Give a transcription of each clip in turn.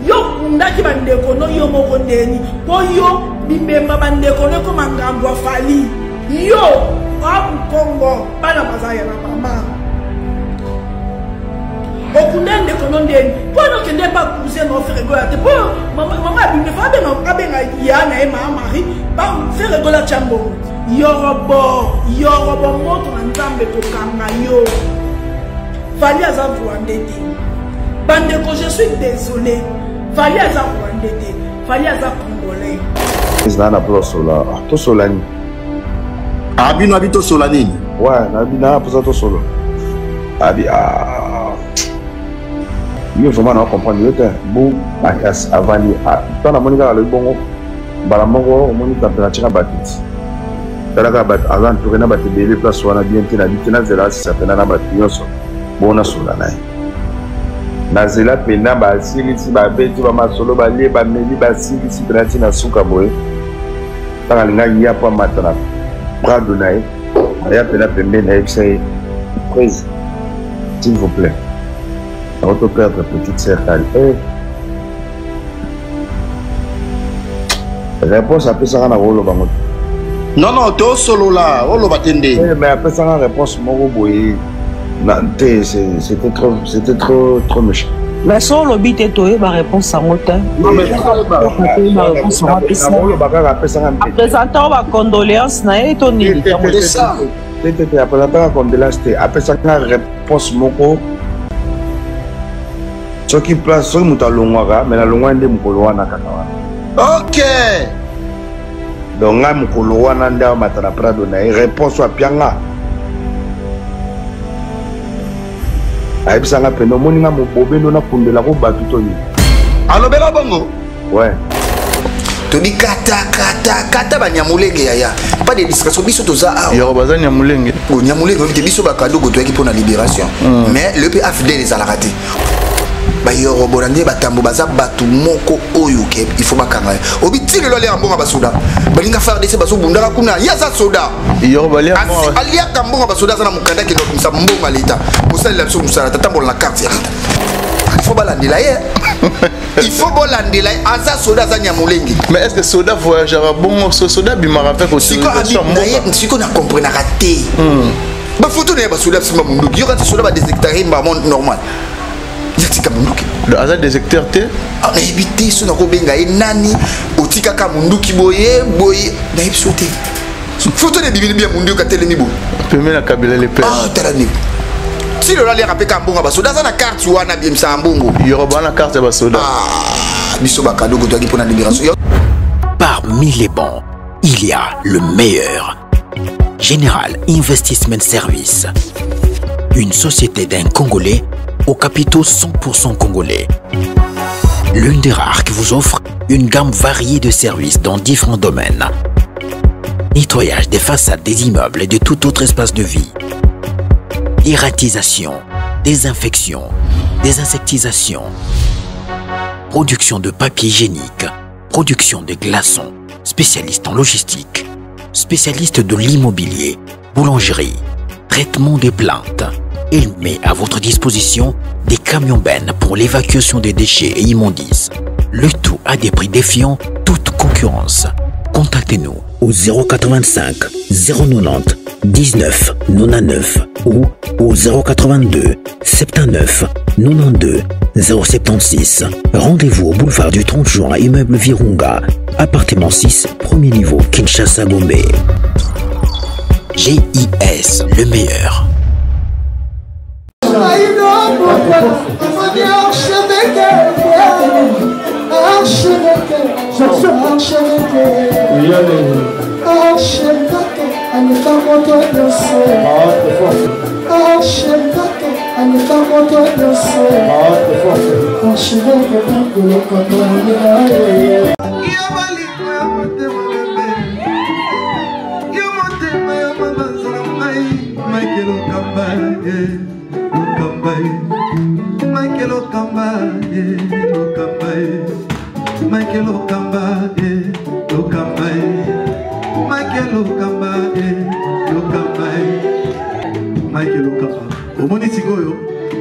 yo ndaki bandeko no yo moko ndeni po yo bibemba bandeko ne ko mangambo fali yo abu Congo bana mazaya na mama okundende kono ndeni po no kende ba cousin no faire gola te po mama bimbe fa be no abenga ya na e mama mari ba faire gola chambo yorobo moto na nzambe to kanga yo fali aza vuandete bandeko je suis désolé fali aza vuandete fali aza congolais Zana na sola to solani abino abito solani ouais na bina pour ça to solo abi yo vraiment na comprendre yo te bu bakas avani to na monika le bongo bala moko moni température batiti talaka bat avant to na bat bele place wana bien tina bitina zela si ça pena na bat yoso bona solana na zela pena ba silisi ba beti ba masolo ba le ba meli ba silisi brati na suka boy tanga linga ya pa matana brado nae ya pena pembe na epsay quiz s'il vous plaît votre père de petite sœur réponse après ça na rolo bango non to solo là rolo batende mais après ça réponse moko boye c'était trop méchant. Mais sur le bit et toi, ma réponse à moi. Non mais présentant ma condoléance, n'a étonné. Après ça condoléance, après ça réponse moko. Ce qui place sur Moutalongwara, mais la longue de Mukoloana Kakawa. Ok. Donc là Mukoloana nda matana prado na réponse à Pianga. Aïe, ça n'a pas de monnaie, mon bobé, nous n'avons pas de la robe à tout. Allo, Bela Bongo? Ouais. Tu dis kata, banyamulenge yaya. Pas de discrétion, biso toza. Yoruba nyamulenge. Nyamulenge, on te biso bakado goto qui pour la libération. Mais le PAFD les a raté. Ba Yoruba ndé batambo baza batu moko oyuke, il faut bakanga. Obiti le lolé ambonga basuda. Balinga faire dese baso bundaka kuna yaza soda. Yoruba lia. Alia kambonga basuda sana mukanda ki comme ça mbonga leta. Pour la biso musala tatambo la carte ya. Il faut balandela ye. Il faut balandela aza soda za nyamulenge. Mais est-ce que soda voyagera bon soda bimara fait aussi siko na comprendre raté. Ba photo na ba soda sima mundu. Yo quand soda ba détecter ba monde normal. Yatika munduki. Le hasard des secteurs T. Ah mais éviter ce na ko benga e nani otika ka munduki boye na ipsote. Photo de bibili bien mundu ka telemi bo. Pemé la kabila les pères. Ah tarani. Si le rallye rappelle Kambonga basoda ça na carte wana bien ça mbongo. Yoruba na carte basoda. Ah biso bakado ko toki pour la libération. Parmi les bons, il y a le meilleur. Général Investment Service. Une société d'un Congolais aux capitaux 100% congolais. L'une des rares qui vous offre une gamme variée de services dans différents domaines. Nettoyage des façades des immeubles et de tout autre espace de vie. Dératisation, désinfection, désinsectisation. Production de papier hygiénique, production de glaçons, spécialiste en logistique, spécialiste de l'immobilier, boulangerie, traitement des plaintes. Il met à votre disposition des camions-bennes pour l'évacuation des déchets et immondices. Le tout à des prix défiant toute concurrence. Contactez-nous au 085 090 19 99 ou au 082 79 92 076. Rendez-vous au boulevard du 30 juin, immeuble Virunga, appartement 6, premier niveau, Kinshasa, Gombe. GIS, le meilleur.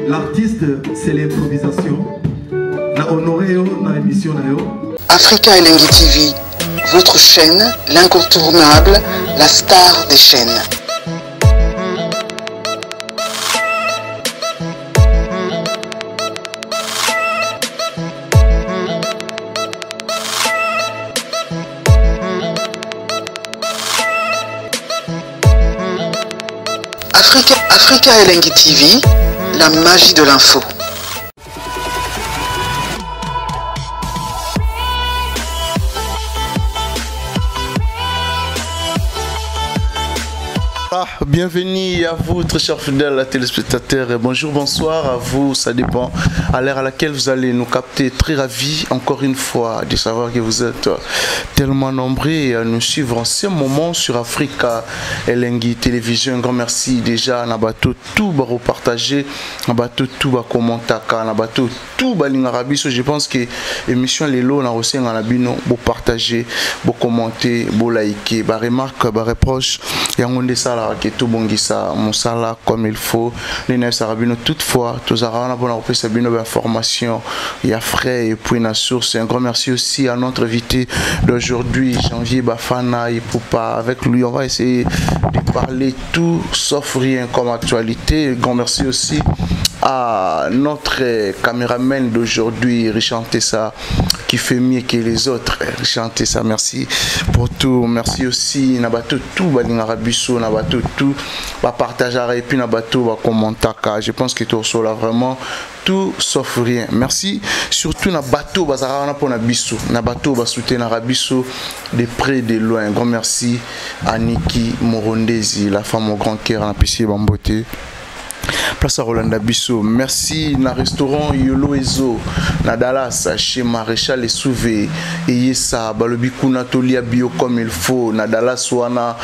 L'artiste, c'est l'improvisation. La honoré dans l'émission. Africa Elengi TV, votre chaîne, l'incontournable, la star des chaînes. Africa Elengi TV, la magie de l'info. Bienvenue à vous, très chers fidèles téléspectateurs. Bonjour, bonsoir à vous. Ça dépend à l'heure à laquelle vous allez nous capter. Très ravi, encore une fois, de savoir que vous êtes tellement nombreux à nous suivre en ce moment sur Africa Elengi Télévision. Un grand merci déjà. Nabato tout va repartager, Nabato tout va commenter, Nabato tout va l'ingarabiso. Je pense que l'émission Lelo na aussi en abino, vous partager, vous commenter, vous liker, vous remarque, vous reproche. Et on dit ça là, que tout bon ça, mon sala comme il faut. Les neufs sarabino toutefois, tous arabes on a repris sa bino d'information. Il y a frais et puis la source. Un grand merci aussi à notre invité d'aujourd'hui, Janvier Bafana et Poupa. Avec lui, on va essayer de parler tout sauf rien comme actualité. Un grand merci aussi à notre caméraman d'aujourd'hui, Richard Tessa, qui fait mieux que les autres. Richard Tessa, merci pour tout. Merci aussi, Nabato tout, Balingarabiso, Nabato tout, va partager et puis Nabato va commenter. Je pense que tout ça là vraiment tout sauf rien. Merci surtout Nabato Bazarana pour Nabiso, Nabato va soutenir Narabiso de près de loin. Un grand merci à Niki Morondezi, la femme au grand cœur, en apprécié Bamboté. Place à Rolanda Bisso. Merci na restaurant Yolo Ezo na Dallas chez Maréchal et Souvé et Yessa Balobikuna Tolia bio comme il faut na Dallas ou na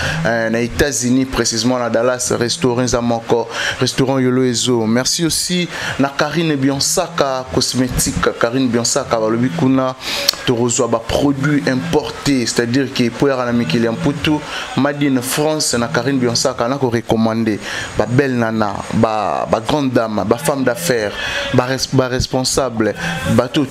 États-Unis précisément na Dallas restaurant Zamoko restaurant Yolo Ezo. Merci aussi na Karine Bionsaka cosmétique Karine Bionsaka Balobikuna Torozo ba produits importés, c'est-à-dire que pour y aller à Mputu Madine France na Karine Bionsaka na ko recommander ba belle nana ba grande dame, ba femme d'affaires, ba responsable, ba tout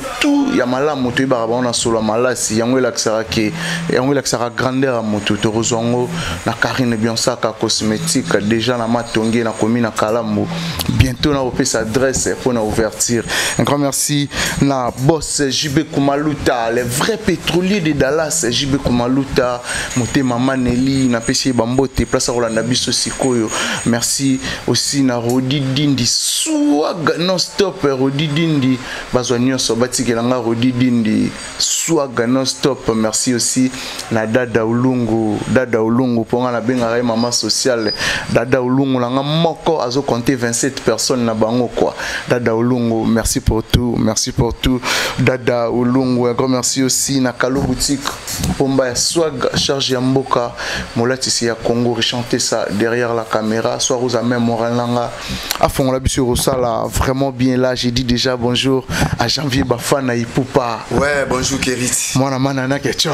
ya mala moto ba on a solo malasi yango laksara ke yango laksara grandeur moto to rozongo na Karine Bionsaka cosmétique déjà na matongi na commune na Kalambo bientôt na opesa adresse pour na ouverture. Un grand merci na boss JB Kumaluta, le vrai pétrolier de Dallas. JB Kumaluta motema Maneli na pesi bambote place à Rolanda Bisso Sikoyo. Merci aussi na Rodi Dindi swag non stop Rodi Dindi bazwanyo so batikelanga Rodi Dindi swag non stop. Merci aussi na Dada Ulungu ponga na benga maman sociale Dada Ulungu langa moko azo compter 27 personnes na bango quoi. Dada Ulungu, merci pour tout Dada Ulungu. Un grand merci aussi na Kalo boutique pomba ya swag charge ya mboka molatisi ya Congo chanter ça derrière la caméra soit aux amis moralanga à fond la bisou Rosala vraiment bien là. J'ai dit déjà bonjour à Janvier Bafana et Poupa. Ouais, bonjour Kérit. Moi na manana ketchup.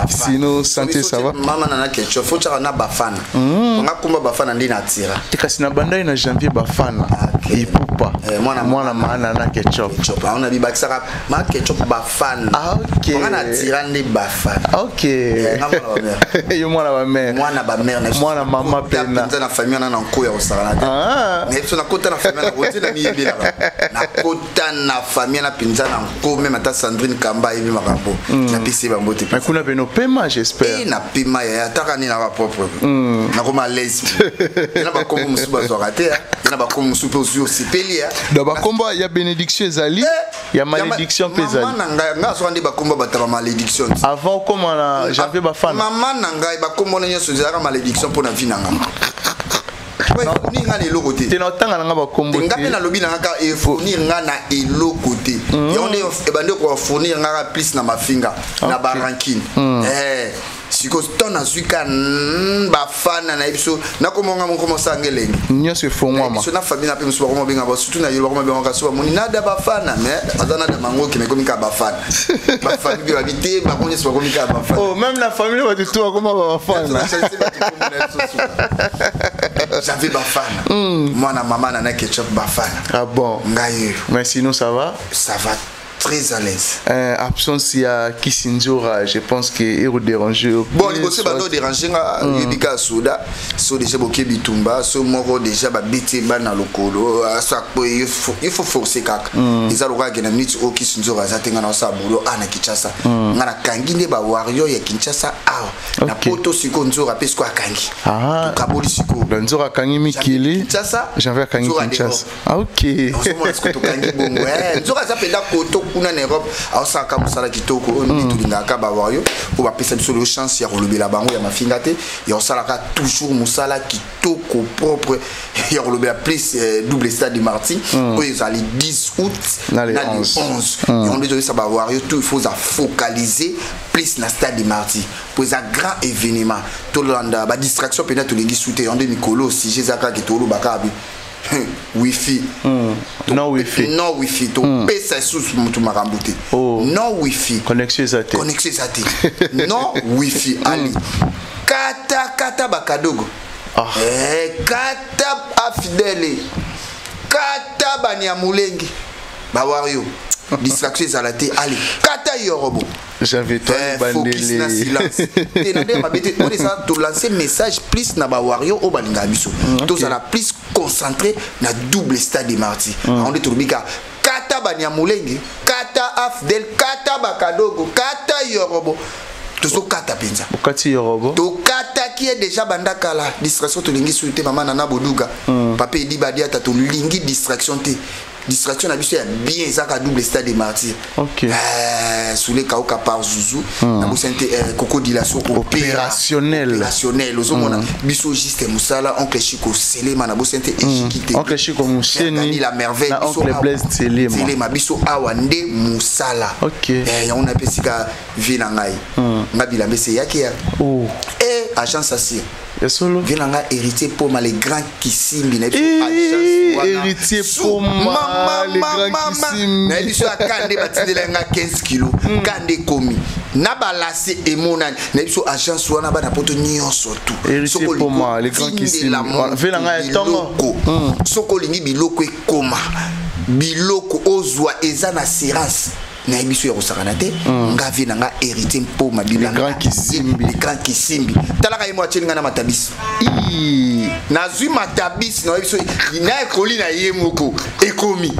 Sinon santé ça va. Maman nana ketchup faut tchara na Bafana. On a kumba Bafana ndi na tira. Tikasi na bandai na Janvier Bafana et Poupa. Moi na manana ketchup. On a dit bakisaka ma ketchup Bafana. Ah OK. On a tira ndi Bafana. OK. Yo moi na ba mère. Moi na ba mère. Moi na maman pena. Na famille na nko ya osala na. Mais so na kota na famille na roté na miyebi là. Na kota na famille na pinza na nko même ata Sandrine Kamba yebi makambo. Na pisi bambote. Mais kuna beno pema j'espère. Na pema ya taka ni na ba propre. Na koma laisse. Na ba kombo musuba zo raté. Na ba kombo musupe aussi osipeli. Da ba kombo ya bénédiction ezali. Ya malédiction pezali. Maman nanga nga so andi ba kombo ba ta malédiction. Avant comment na Janvier Bafana. Maman nanga ba kombo na nyoso zaka malédiction pour na vie nanga. Ni nga na elo côté. Tena tanga nga ba kombo. Nga pe na lobi na nga e fournir nga na elo côté. Ya on e bande ko fournir nga plus na mafinga na barankin. Siko stona zuka Bafana na ebiso na komonga mon commencer ngelenge. Nyoso fongwa ma. So na famille na pe musu ba ko benga ba surtout na yelo ba ko benga ka so moni na da Bafana mais azana da mango ki na ko mika Bafana. Bafana bi habité ba ko nyoso ba ko mika Bafana. Oh même la famille va tout comme Bafana. J'avais Bafana. Moi, na maman, nana ketchup Bafana. Ah bon? Ngaïe. Mais sinon, ça va? Ça va très à l'aise. Absence, il y a Kissinjora, je pense qu'il est dérangé. Bon, il faut pas déranger. Il y a Souda, so déjà Boké Bitumba, so Moro déjà Babité Bana Lokolo, il faut forcer kak. Ils ont le gagné minute au Kissinjora, ça tenga na sa boulot à na Kinshasa. Ngana Kangine ba Wario ya Kinshasa ah. Na poto siko Nzora pesko akangi. Ah. Kaboli siko. Nzora kangi mikili. Kinshasa. J'avais kangi Kinshasa. Ah OK. On se montre ce que tu kangi bon. Ouais. Nzora ça penda poto kuna na Europe. Alors ça comme ça la kitoko on dit tout l'ingaka ba Wario. Pour ba pesa sur le chance ya relever la bango ya mafingate. Ya on sala toujours musala kitoko propre. Ya relever plus double stade de Marty. Ils allaient 10 août na le 11. Et on dit ça ba Wario tout il faut focaliser plus na stade de Marty pour un grand événement tout le monde ba distraction peut-être les souté en Nicolo si j'ai zaka qui tolo bakabi wifi non wifi to pesa sous mutu makambuté non wifi connexion zate non wifi ali kata bakadogo kata afidele kata banyamulenge ba Wario distraction zalate ali kata yorobo j'avais toi bandele on est ça to lancer message plus na ba Wario au balinga biso to ça la plus concentré na double stade de Marty on dit to bika kata banyamulenge kata afdel kata bakadogo kata yorobo to kata penza okati yorobo to kata qui est déjà bandakala distraction to lingi souté maman nana boduga papa edi badia ta to lingi distraction te distraction na biso ya bien ça ka double stade de Martyr. OK. Sous les kaoka par Zouzou na bosente cocodilation opérationnel ozomona biso juste musala oncle Chico Selema na bosente ejikité. Oncle Chico Museni la merveille na oncle Blaise Selema biso awande musala. OK. On a pesika vina ngai. Ngabila mbese yake ya. Et agence assir. Solo Vilanga héritier pour les grands qui simbi na héritier pour les grands qui simbi na biso akande batindela nga 15 kilos kande komi na balase emona na biso agence wana ba na poto nyonso tout héritier pour les grands qui simbi Vilanga etongo soko lingi biloko ekoma biloko ozwa eza na assurance na biso ya kosakana te ngavi nanga héritier mpo mabila les grands qui simbi talaka yemo achelinga na matabisi na zui matabisi na biso na ekoli na yemoko ekomi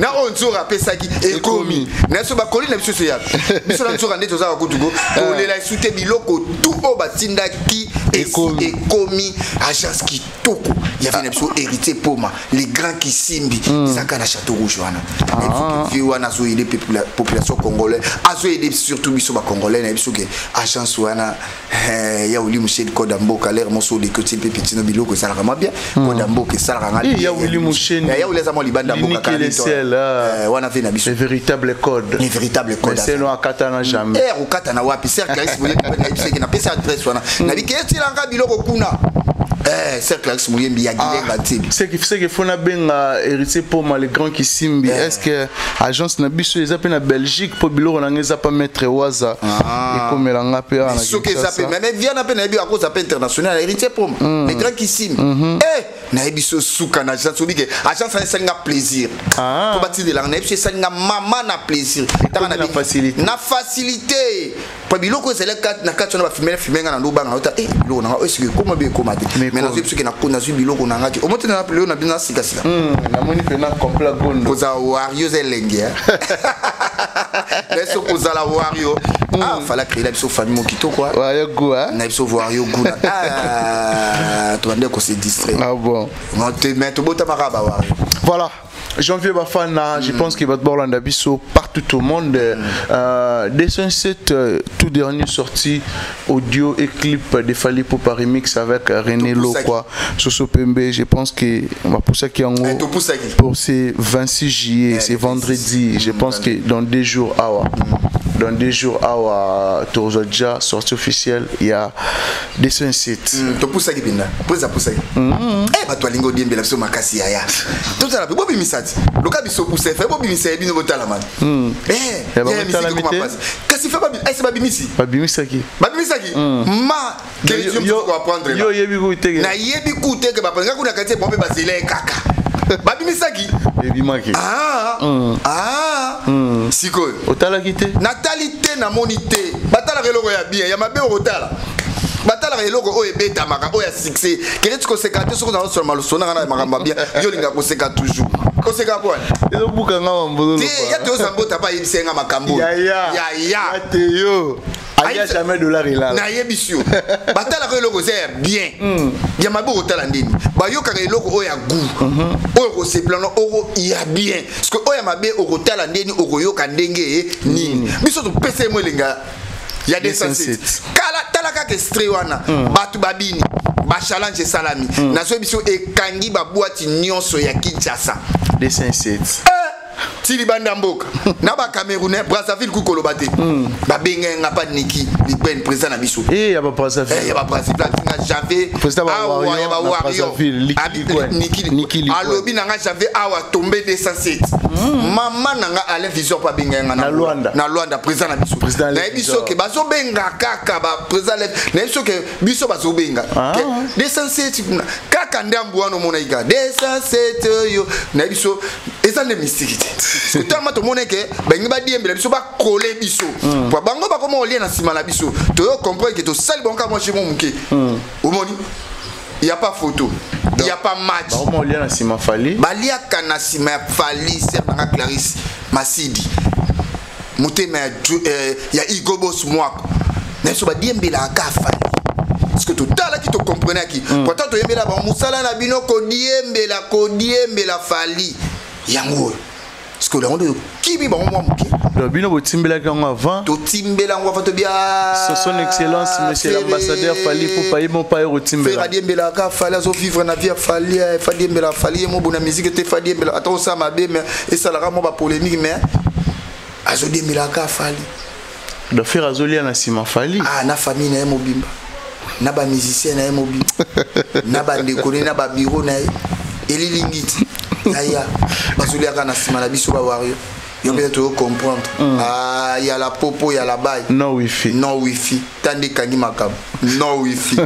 na onzora pesaki ekomi na so ba koli na biso so ya biso na nzora ndeto za kutugo to lela isute biloko tout o batinda ki ekomi agence ki toko ya vina biso héritier poma les grands qui simbi saka na château rouge wana et puis wana zo aider population congolaise azo aider surtout biso ba congolais na biso ke agence wana ya Willy Mouchel Kodamboka l'air moso de côté petit no biloko ça vraiment bien Kodamboka ça la ngali ya Willy Mouchel ya uleza mo libanda mboka kana wana vina biso les véritables codes c'est no akata na jamais ukata na wapi cercle ici vous na biso na pesa adresse wana na biketi langa biloko kuna cercle ici muyembi ya gilenga tibi c'est que fona benga héritier pour les grands qui simbi est-ce que agence na biso les appelle na Belgique pour biloko na ngeza pas mettre waza et comme langa pe na ce que ça peut même vient na pe na bi à cause appel international héritier pour les grands qui simbi na biso suka na agence obike agence na senga plaisir pour bâtir de la na biso senga mama na plaisir na facilité pour biloko c'est na kati na ba filmer na ndoba na ota biloko na est-ce que comment bien comment mais na biso ke na kona zu biloko na ngaki omote na pleo na bina sika na moni pe na complet gondo poza Wario zelenge laisse poza la Wario fallait créer la biso famille mokito quoi Wario go na biso Wario go to bande ko se distrait bon on te met to bota maraba Wario voilà. Janvier Bafana, je pense qu'il va te voir l'Andabiso partout au monde. Dessin cette tout dernière sortie audio et clip de Fali Poupa Remix avec René Lokwa, Soso Pembe. Je pense que on va pousser qui en haut pour ces 26 juillet, c'est vendredi. Je pense que dans 2 jours, dans 2 jours, tu as déjà sortie officielle. Il y a Dessin cette. Tu pousses qui pinda, pousser. Eh, bah toi lingo bien bela so makasi yaya. Tout ça la pe bobi misat. kati loka biso pousse fait bo bimisa ebi no botala man kasi fait ba bimisi ma yo ko apprendre yo yebi ku tege na yebi ku tege ba panga kuna kati bombe basile kaka ba bimisaki ebi maki siko otala kite natalité na monité batala reloko ya bien ya mabe otala batala reloko o ebeta maka o ya succès kele tu conséquence soko na so malosona na makamba bien yo linga koseka toujours koseka quoi ezo buka ngama mbolo ya te ozambota pa yisenga makambo ya te yo aya jamais dollar ilala na yebisio batala reloko c'est bien ya mabe otala ndini ba yo ka reloko o ya goût o ko se plano o ya bien parce que o ya mabe o ko tala ndeni o ko yo ka ndenge nini biso to pese mo linga ya des sensites kala talaka ke strewana batu babini ba challenge salami na so biso ekangi ba boîte nyonso ya Kinshasa des sensites tili banda mboka na ba Camerounais Brazzaville ku kolobate ba benga pa Niki Liben président na biso ya ba Brazzaville ya ba Brazzaville nga Javé awa ya ba Wario Niki alobi na nga Javé awa tomber des sensites mama na nga Alain Vision pa benga na Luanda président na biso na biso ke bazo benga kaka ba président na biso ke biso bazo benga des sensites kaka ndambu wana mona iga des sensites yo na biso ezande mystique tellement tout le monde que ben ba diembela biso ba coller biso pour bango ba comment lien na sima na biso to comprendre que to sali bon ka moi chez mon muke omoni il y a pas photo il y a pas match ba comment lien na sima fali ba lia kana sima fali c'est na Clarisse Masidi mutema ya Igobos mwako na so ba diembela ka fali parce que tout là qui te comprenait qui pourtant to yembela ba musala na bino ko diembela fali yango parce que on de kibi ba moi muke le bino botimbela kango avant to timbela ngo fato bia son excellence monsieur l'ambassadeur Fali pour payer mon père au timbela Fadi mbela ka Fali azo vivre na vie Fali Fadi mbela Fali mo bona musique te Fadi mbela attends ça ma be mais et ça la mo ba polémique mais azo mbela ka Fali de faire azolia na sima Fali na famille na mobimba na ba musicien na mobimba na ba ndekone na ba bureau na elilingiti Aya, bazulia kana sima na biso ba wario. Yo peut être comprendre. Il y a la popo, il y a la baille. Non wifi. Tandis kangi makam. Non wifi.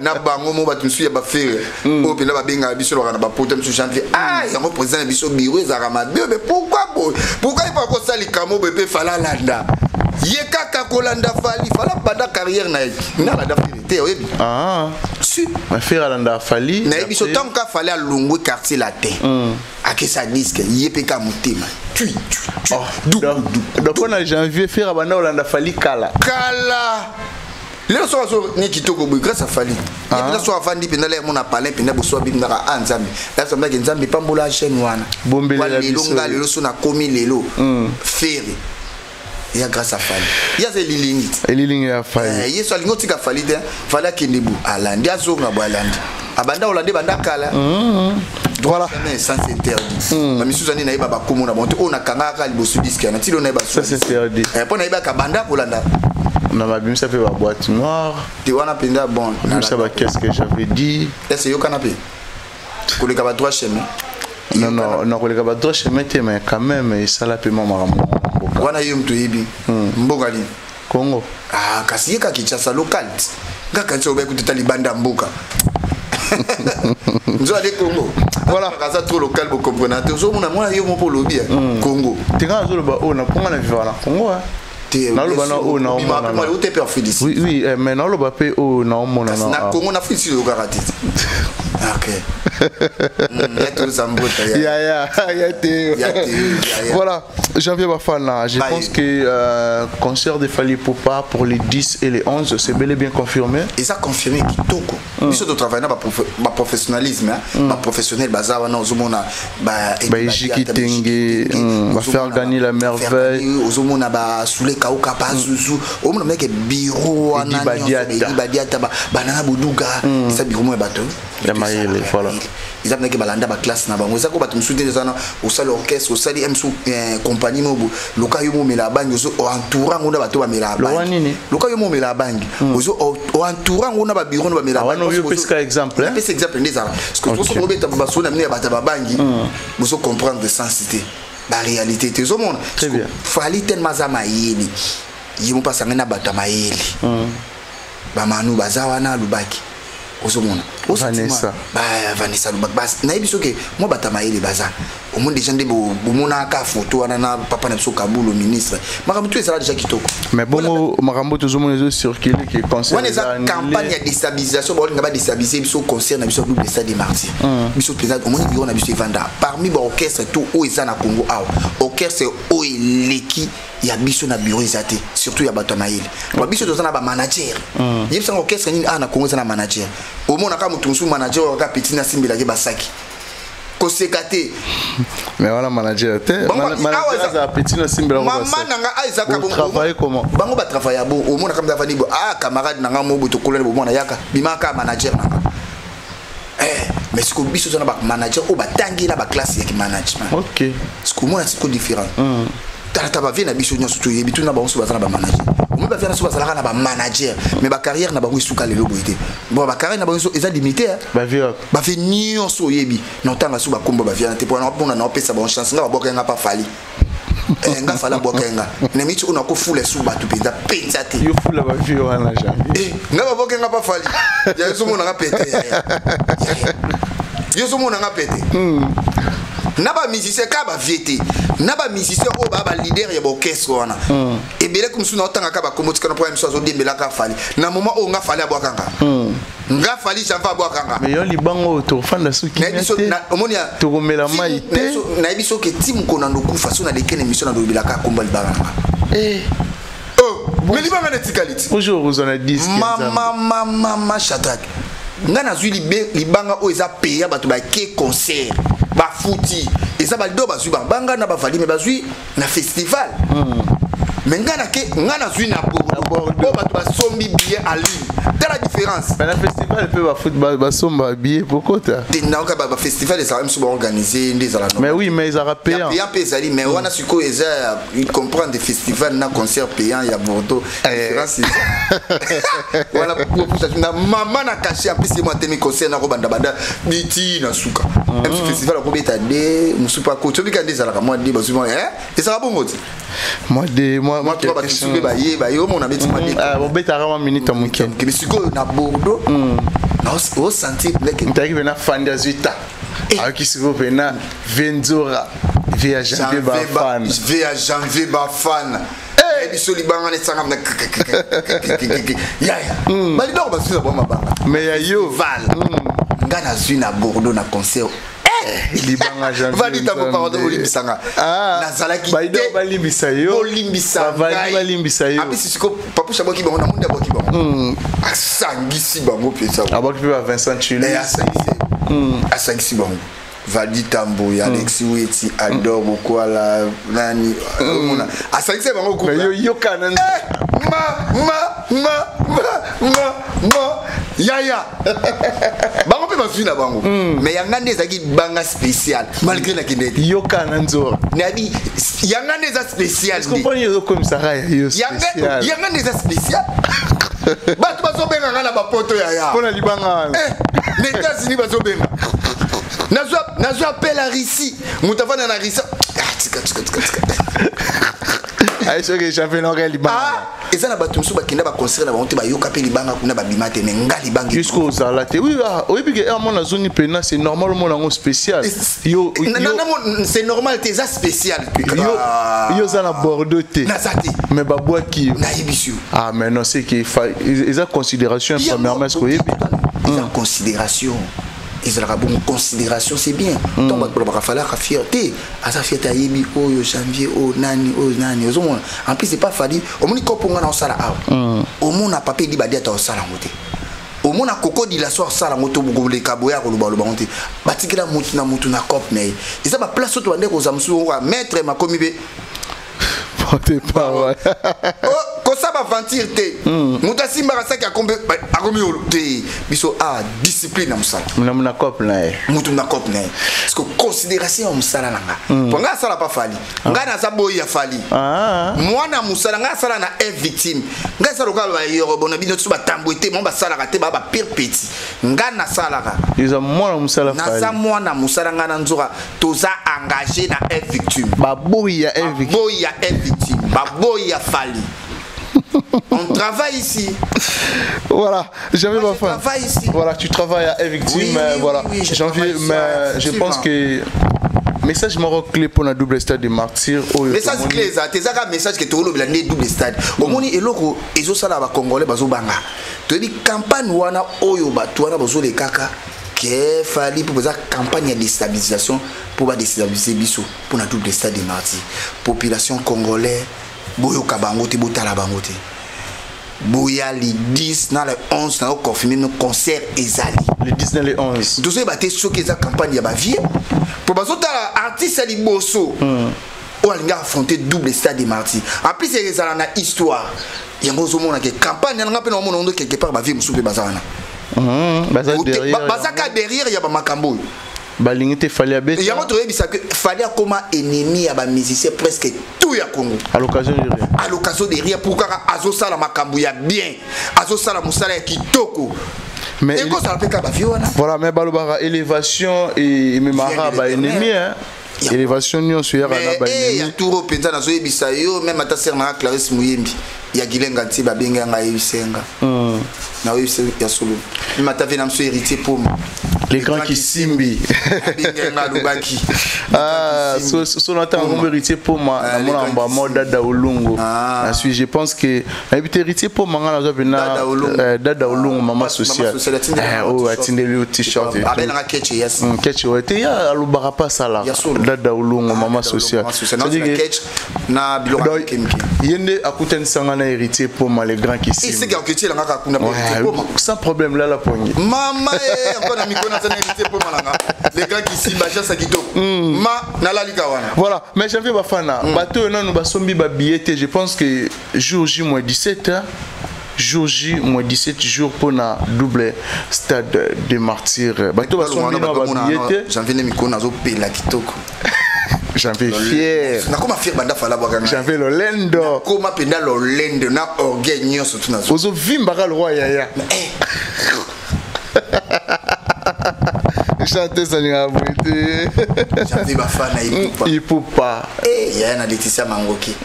Na bango mo batunsu ya ba faire. O pe na ba benga biso lo kana ba potem sur janvier. Yango président biso biro ezarama. Mais pourquoi il faut que ça likamo bébé fala landa. Yeka kolanda Fali fala banda carrière na la dafirité oyebi si ma faire landa Fali na biso tanka fali a lungu quartier latin akesa disque yepeka mutema donc on a janvier faire banda landa Fali kala lelo so ni kitoko bo grâce à Fali yepela so avandi pena le mon apalin pena bo so bindaka anzambe la so mbaki nzambe pambola chaîne wana bombele la lelo so na komi lelo feri. Il y a grâce à Fali. Il y a des lignes à Fali. Il y a des lignes à Fali. Fali qui n'est pas Alandi. Il y a des lignes à Alandi. Abanda Hollande banda kala. Voilà. Ça c'est interdit. Mais si vous avez un baba comme on a kangaka libosu disque. On a tiré un baba. Ça c'est interdit. Pour na iba kabanda Hollanda. On a ma ça fait la boîte noire. Tu vois na penda bon. Ça va qu'est-ce que j'avais dit. Est-ce yo canapé? Pour le kaba droit chemin. Non, pour le kaba droit chemin mais quand même ça la paiement maramo. Wana yo mtu hivi mboga ni Congo kasi yeka Kinshasa local ngaka nso ba kututa libanda mboka nzo ale Congo voilà kaza trop local bo comprendre zo mona yo mo polobi Congo tinga zo ba na ponga na vivre na Congo na lo bana o na o na o te per féliciter oui mais na lo ba pe o na o mona na Congo na féliciter o karati OK voilà, Janvier Bafana. Je pense que concert de Fali Poupa pour les 10 et les 11, c'est bel et bien confirmé. Et ça confirmé Kitoko. Nous sommes travaillés dans professionnalisme, professionnel, bazawa na ozomona ba va faire gagner la merveille. Ozomona ba soule kauka pa zuzu. Omona meke biro wana badiata banana buduga, ça biro mo bato. Voilà. ils avaient que balanda ba classe na bango ezako bato msuti ezana osali orchestre osali msu compagnie mobo loka yo mo mela bangi ozo entourant ngona bato ba mela bangi loka yo mo mela bangi ozo entourant ngona ba bureau ba mela bangi on peut exemple hein c'est exemple ndeza parce que tout so robeta ba sona mine ba bangi vous comprendre de sensité la réalité te zo monde fali tellement za mayeli yimo pasa ngena bata mayeli ba manu bazawana lubaki osomona Vanessa Vanessa lubaki bas na yebiso ke mo bata mayeli baza au monde déjà ndé bomona ka photo wana na papa na biso Kabulo ministre makambo tu ezala déjà kitoko mais bon makambo to zo mona zo circuler que concert wana za campagne de déstabilisation ba nga ba déstabiliser biso concert na biso double stade des martyrs biso président au monde biro na biso evanda parmi ba orchestre tout o eza na Congo aw orchestre o eleki ya biso na bureau ezate surtout ya bato mayeli ba biso tozana ba manager yebisa orchestre nini ana Congo za na manager au monde aka mutu musu manager ka petit na simbela ke basaki kosekate mais voilà manager te manager za petit na simbela maman nanga aizaka bon travailler comment bango ba travailler bon au monde comme davani bo camarade nanga mo boto kolele bo mona yaka bimaka manager nanga mais ce que biso zona ba manager o ba tangi la ba classe ya management OK ce que moi c'est différent tata ba vie na biso nyonso to yebi tuna ba onso bazana ba manager on ba faire na so bazala na ba manager mais ba carrière na ba ngisuka lelo boité bon ba carrière na ba ngisuka eza limité ba vie nyonso yebi na tanga so ba kombo ba vie na te pour na pesa ba chance nga ba boka nga pa fali nga fala boka nga na mitu ona ko fule so ba tu penza te yo fule ba vie wana jamais nga ba boka nga pa fali ya so mona nga pété yo so mona nga pété naba musicien ka ba viete naba musicien o ba leader ya orchestre wana e bele comme suna otanga ka ba komotika na problème so dembela ka fali na moment o nga fali abwakanga nga fali champa abwakanga mais yo libango to fanda suki na omonia to komela mai te na biso ke tim ko na ndokufa so na lekene mission na dobela ka komba libanga mais libanga na tikaliti bonjour vous en a 10 mama chatak nga na zui libanga o eza paya bato ba ke concert ba fouti et ça baldo ba zui banga na ba vali mais ba zui na festival mais nga na zui na Bordeaux bato ba sombi billet en ligne c'est la différence mais la festival peut ba foot ba somba billet pourquoi ta na ka ba festival ça même so organiser des ala mais oui mais ils ont payé payant payé mais on a su ko eza il comprend des festivals na concert payant ya Bordeaux différence voilà pour ça na maman na caché en plus moi temi concert na robanda banda biti na suka même ce festival ko beta de musupa ko to bika des ala moi de bazuma et ça va bon moti moi to ba tisube ba yo mon abeti moi de bon beta rama minute mon ken que siko na Bordeaux na au sentir que t'arrive na fanda zuita avec siko pena Venzora via janvier ba fan biso libanga ne sanga na ya bali do ba sina bo mabanga mais ya yo val ngana zui na Bordeaux na concert libanga janvier vali ta bo pardon olimbisanga na zalaki bali do balimbisa yo olimbisa vali balimbisa yo apesi siko papu chaboki bango na monde aboki bango asangisi bango pesa aboki ba Vincent Chulu asangisi bango Vadi Tambo ya Alexis Weti adore beaucoup la nani mona asangisi bango ko yo kana ya bango pe bazui na bango mais yanga ndezaki banga spécial malgré la kineti yo kana nzora nabi yanga ndeza spécial est-ce qu'on prend yo comme ça yo spécial yanga ndeza spécial batu bazobenga ngala ba poto ya pona libanga les États-Unis bazobenga nazo appel à Rissi mutafana na Rissa tika aïe que champion réel libanga eza na bato musu bakenda ba concert na bantu ba yoka pe libanga kuna ba bimate mais ngali bangi jusqu'au zalate oui oui puis à mon zone pena c'est normal mon langue spécial yo c'est normal t'es ça spécial yo za na Bordeaux té mais ba bois qui na yibisu mais non c'est qu'il faut ils ont considération premièrement ce que ils ont considération ils ont bon considération c'est bien donc ba ba falloir la fierté à sa fierté yebi oyo janvier o nani en plus c'est pas fali au moni ko ponga na osala au mona papier di badia ta osala ngote au mona koko di la soir sala ngoto bugole kaboya ko luba ngote batikira mutu na cop mais ils ba place to bande ko zamsu ko maître makomi be porte pas ouais ko ça ba aventure te muta simba rasaki akombe te biso discipline na musala na cop na e mutu na cop na e parce que considération ya musala nanga ponga sala pas fali nga na saboyi ya fali mwana musala nga sala na victime nga sala ko ba yoro bona bino tsuba tambwete mo ba sala ka te ba pire petit nga na sala ka ils ont mwana musala fali na sa mwana musala nga na nzoka toza engagé na victime baboyi ya victime baboyi ya fali. On travaille ici. Voilà, j'avais ma fin. Voilà, tu travailles à victime. Voilà, janvier, mais je pense que message clé pour la double stade de martyrs. Message clé, c'est un message que tu as le double stade. Au moins, il y a des Congolais qui ont tu dis campagne wana oyo batuana bozo les kaka que fallait pour faire campagne de déstabilisation pour déstabiliser biso pour la double stade de martyrs. Population congolaise boyo kabangote botala bangote boya les 10 na le 11 na confirmer nos concerts ezali les 10 na les 11 tous ces baté choquer za campagne ya ba vie pour bazota artiste ali bosso on a affronté double stade de martyrs en plus c'est ezala na histoire yango zo mona que campagne na ngapena mona ndo quelque part ba vie musupe bazana bazaka derrière ya ba makambo balingite fallait abet yango to yebisa que fallait comme ennemi ya ba musicien presque tout ya Congo à l'occasion de rire pourquoi azo sala makambo ya bien azo sala musala ya kitoko mais voilà mais balobara élévation et memara ba ennemi hein élévation nyo sur ya ba ennemi ya touro penza nazo yebisa yo même ata ser na Clarisse Muyembi ya gilenga ti ba benga nga yebisenga na yebisa ya solo mata vena mso héritier pour les grands qui simbi so nata ngombe héritier pour moi na mona mba dada olungu ensuite je pense que héritier pour manga na zo bina dada olungu mama social oh atindeli le t-shirt abena ketch yes ketch ouais ya alubara pas sala dada olungu mama social na biloko kemki yende akutani sanga na héritier pour moi les grands qui simbi c'est que ketch la ngaka kuna sans problème là la poignée mama encore na mikona les gars qui s'y bâchent ça qui voilà mais j'avais bafana bateau non nous basombi ba billet je pense que jour J moins 17 jour J moins 17 jours pour na double stade de martyrs bateau basombi na ba billet j'avais les mikona zo pela kitoko j'avais fier nakoma fier banda fala bwaka j'avais le lendo koma penda le lendo na orgueil nyonso tuna zo ozo vimba ka le roi yaya chanter ça n'a pas été j'avais ma fan il peut pas et il y a un Laetitia Mangoki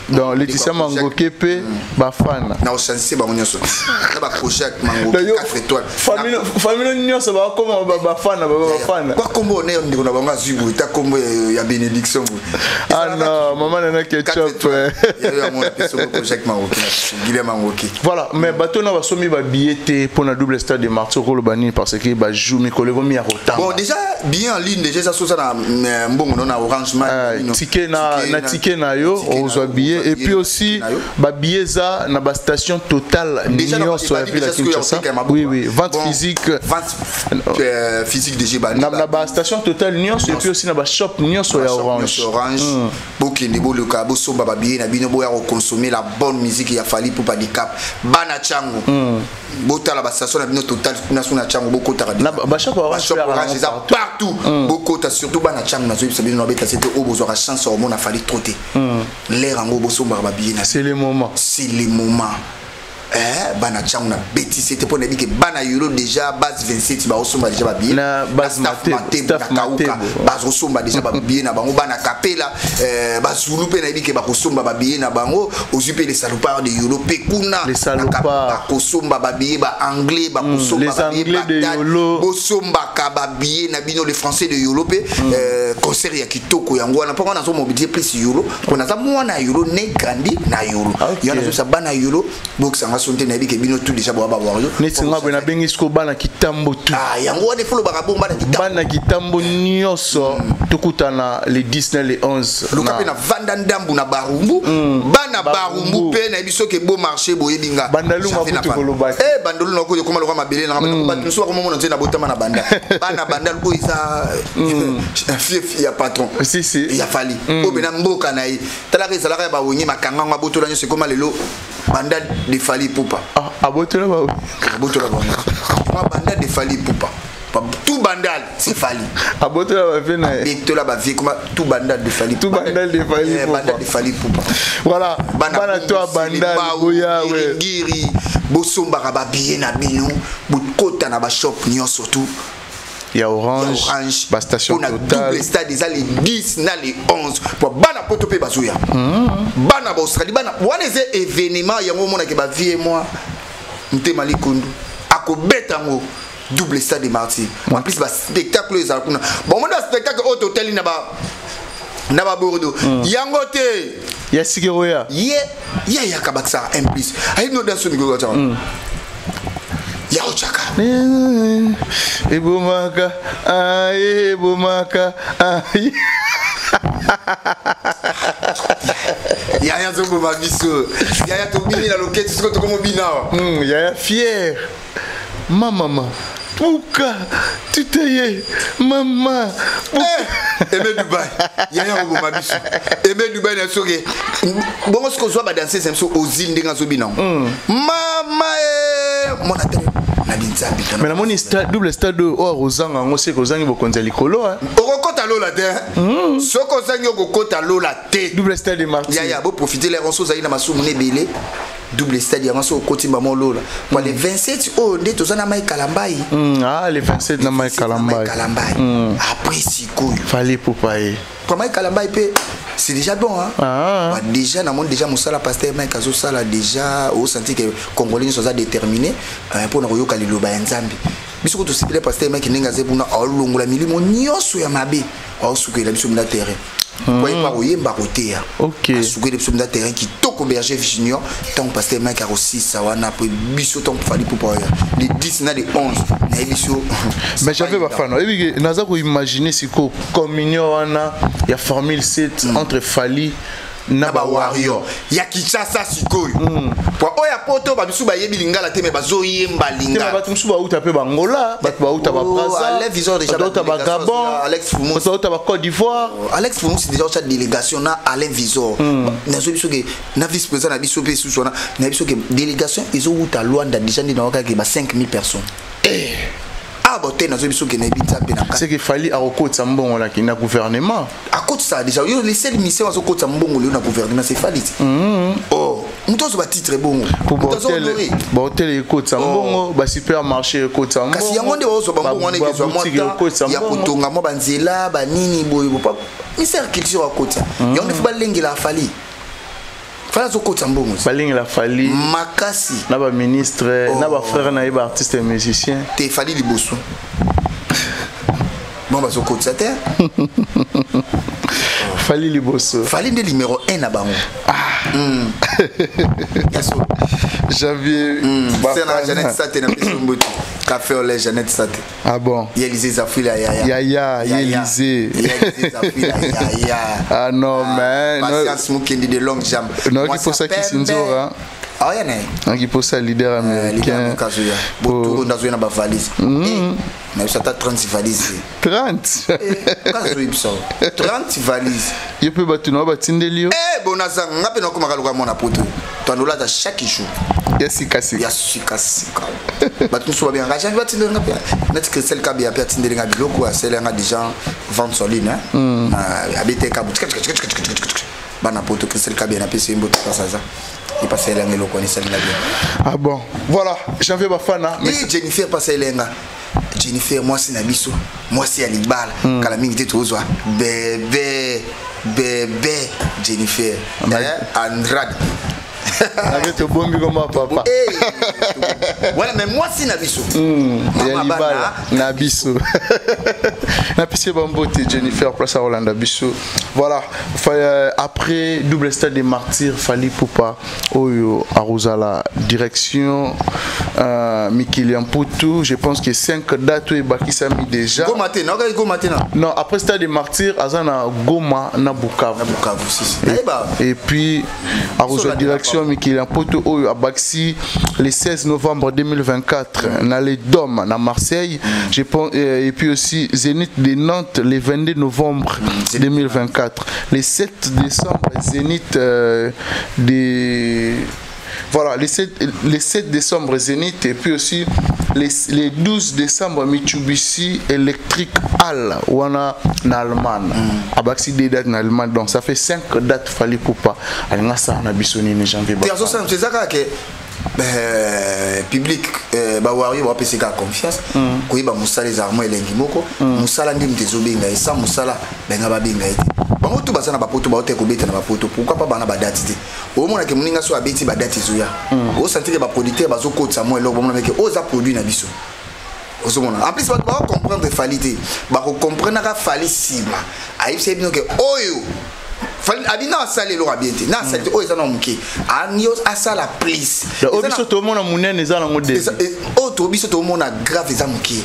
donc Laetitia Mangoki pe ba fan na o chancer ba nyonso na ba projet Mangoki 4 étoiles famille nyonso ba comme ba fan quoi combo ne ndiko na banga zubu ta combo ya bénédiction ah non maman nana ketchup il y a mon projet Mangoki Guillaume Mangoki voilà mais bateau na ba somi ba billet pour na double stade de Martyrs Kolobani parce que ba joue mes collègues mi a rotam bon déjà bien en ligne déjà ça na mbongo na Orange Man ticket na ticket na yo on billet et puis aussi ba billet za na ba station Total Nyon sur la ville à Kinshasa oui vente physique physique déjà na ba station Total Nyon et puis aussi na ba shop Nyon sur Orange bokende bo le kabo somba ba billet na bino bo ya consommer la bonne musique ya fali pour handicap bana chango bota la ba station na bino Total na suna chango boko ta na ba shop Orange partout boko ta surtout bana chango na zo bino na beta c'était au besoin chance au monde a fallu trotter l'air en gros c'est le moment bana changu na bêtise c'était pour dire que bana euro déjà base 27 ba osomba déjà ba bien na base maté staff maté base osomba déjà ba bien na bango bana kapela ba zulu pe na dit que ba osomba ba bien na bango ozupe les salopards de euro pe kuna les salopards ba osomba ba bien ba anglais ba osomba ba bien de yolo osomba ka ba bien na bino les français de euro pe concert ya kitoko yango na pas na zo mobiliser plus euro kona za mwana euro ne grandi na euro yana zo sa bana euro boxa sonte na bike bino tout déjà ba wario netinga bena bengisko bana kitambo tout yango wane folo ba bomba bana kitambo nyoso tukutana les 10 na les 11 lokape na vanda ndambu na barumbu bana barumbu pe na biso ke beau marché boyebinga bandalunga butu koloba bandalunga na ko koma lokama mabele na ba nso ko momo na botama na banda bana bandal ko isa fief ya patron si ya fali ko bena mboka na yi tala ke salaka ba wonyi makanga nga botola nyo se koma lelo Banda de Fali Poupa. Ah, abotola ba. Abotola ba. Moi banda de Fali Poupa. Tout bandal c'est Fali. Abotola ba vena. Abotola ba vie comme tout bandal de Fali. Tout bandal de Fali Poupa. Bandal de Fali Poupa. Voilà. Bana toi bandal boya ouais. Giri bosomba ba bien na bino, bokota na ba shop nyon surtout. Il y a Orange, la station Total. Double stade, ils ont les 10, les 11. Pour Bana Potopé Bazouya. Bana Australie, Bana. Voilà les événements, il y a un moment qui va vivre moi. M'te Malikundu. Ako betango. Double stade de Martyr. En plus, le spectacle, les alcoons. Bon, mon spectacle au hôtel, il n'a pas Bordeaux. Yangote. Il y a Sigeroya. Il y a Kabaksa, un plus. Aïe, nous, dans ce niveau. Yao Chaka. Ebomaka, aïe, Ebomaka, aïe. Yaya Zombo Mabiso. Yaya Tobini la loquette, c'est comme Bina. Yaya fier. Maman. Pourquoi tu t'es maman? Aimé Dubaï. Yaya Zombo Mabiso. Aimé Dubaï n'a sauvé. Bon, ce qu'on soit danser, c'est aux îles de Gazobina. Maman, mon atelier. Mais la moni double stade au Rosanga, on sait que Rosanga va compter l'icolo. Okokota lola te. Soko zangi okokota lola te. Double stade de Martyr. Ya bo profiter les ronceaux zaïna masoumune belé. Double stade ya ronceaux okoti maman lola. Pour les 27 oh ndé tozana mai kalambai. Ah les 27 na mai kalambai. Après sikoyo. Fallait pour payer. Pour mai kalambai pe c'est déjà bon hein. Bah, déjà na monde déjà musala pasteur mai kazo sala déjà au senti que congolais sont déterminés pour na yoka liloba ya nzambi. Biso ko to sipile pasteur mai kinenga zebuna olongola milimo nyoso ya mabe. Osukela biso na terrain. Pour pas oyemba côté. OK. Osukela biso na terrain qui toko berger junior tant pasteur mai ka aussi ça wana pour biso tant fali pour les 10 na les 11 na biso. Mais j'avais pas fan. Et naza ko imaginer siko communion wana ya formule 7 entre Fali Naba Warrior ya Kinshasa sikoyo pour oya poto ba bisu ba yebi lingala te me bazo yemba lingala ba tumsu ba uta pe bangola ba uta ba Brazza Alex Visor déjà ba Gabon Alex Foumou ba uta ba Côte d'Ivoire Alex Foumou c'est déjà cette délégation na Alain Visor nazo biso ke na vice président na biso pe sous na biso ke délégation ils ont uta Luanda déjà ni na ka ba 5000 personnes c'est qu'il fallait à côté Sambon là qui n'a gouvernement à côté ça déjà les seules missions à côté Sambon là na gouvernement c'est fallait oh nous tous ba titre bon pour hôtel et côté Sambon ba supermarché côté Sambon kasi yango nde ozo ba mbongo wana ke zo monta ya kutonga mo banzela ba nini boyo pas ministère culture à côté yango faut ba lengela fallait Baling la Fali Makasi na ba ministre na ba frère na ba artiste et musicien te Fali Liboso bon ba soko tsate Fali Liboso Fali de numéro 1 na bango Javier c'est la Jeannette Saté na Pisumbutu café au lait Jeannette Saté ah bon Yelizé Zafila ya Yelizé Zafila ah non mais patience Mukendi de longue jambe non qui faut ça qui s'indora ah ya né qui faut ça leader américain pour tout dans une ba valise mais ça t'a 30 valises 30 30 valises il peut battre no batindelio bonasa ngape no kuma kaluka mona poto tanola da chaque jour yasika battu so bien raja batindele ngape net que celle kabia batindele ngabe loko a celle nga déjà vente sur ligne habité kabu bana poto que celle kabia na pc mboto ça il passe là ngelo ko ni celle là bien ah bon voilà j'avais bafana mais Jennifer passe là Jennifer moi c'est na biso moi c'est Alibal kala mingi te tozwa bébé Jennifer Andrade avec ton bon comme papa voilà mais moi c'est Nabiso Alibal Nabiso Nabiso Bambote Jennifer place à Rolanda Biso voilà après double stade des martyrs Fali Poupa Oyo Aruzala direction Mikilian Poutou je pense que 5 dates et Bakisami déjà go matin non après stade des martyrs Azana Goma na Bukavu et puis Aruzala direction Mikilian Poutou Oyo Abaxi le 16 novembre 2024 dans les Dômes à Marseille je pense et puis aussi Zénith de Nantes le 22 novembre 2024 le 7 décembre Zénith Voilà, les 7 décembre Zénith et puis aussi les 12 décembre Mitsubishi Electric Hall ou en Allemagne. Abaxi des dates en Allemagne, donc ça fait 5 dates fallait pour pas. Allez, ça on a bisonné les janvier. C'est ça que public bawari wa pesi ka confiance ko iba musala les armes elengi moko musala ndi mtezobenga esa musala benga babenga ite bango tu basana bapoto ba oteko beta na bapoto pourquoi pas bana badati te o mona ke muninga so abeti badati zoya o sentir ba producteur bazo kotsa mo elo bomona meke oza produit na biso en plus ba comprendre falité ba comprendre ka fali sima aipse bino ke oyo abina asale lo abiente na asale o ezana muke anios asala please o biso to mona munene ezana ngode o to biso to mona grave ezana muke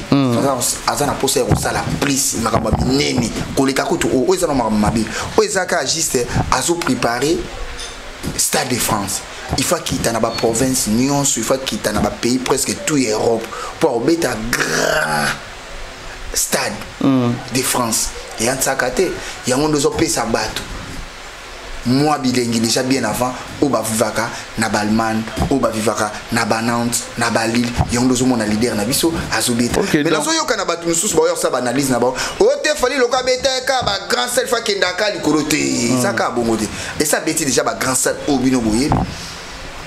azana posa ya sala please makamba binene koleka ko to o ezana mabi o ezaka juste azo préparer Stade de France. Il faut quitter dans la province Nyon, il faut quitter dans le pays presque tout Europe pour mettre un grand stade de France. Et en Tsakate, il y a un autre pays qui bateau. Moi, bilingue déjà bien avant, au Bavivaka, na Balman, au Bavivaka, na Nantes, na Balil, il y a un autre monde leader na biso, azobeta. Mais dans ce cas, na batu nous boyo ça analyse na ba. O te fali le ka beta ka ba grand sel fa kendaka likoroté. Ça ka bongote. Et ça beti déjà ba grand sel au bino boye.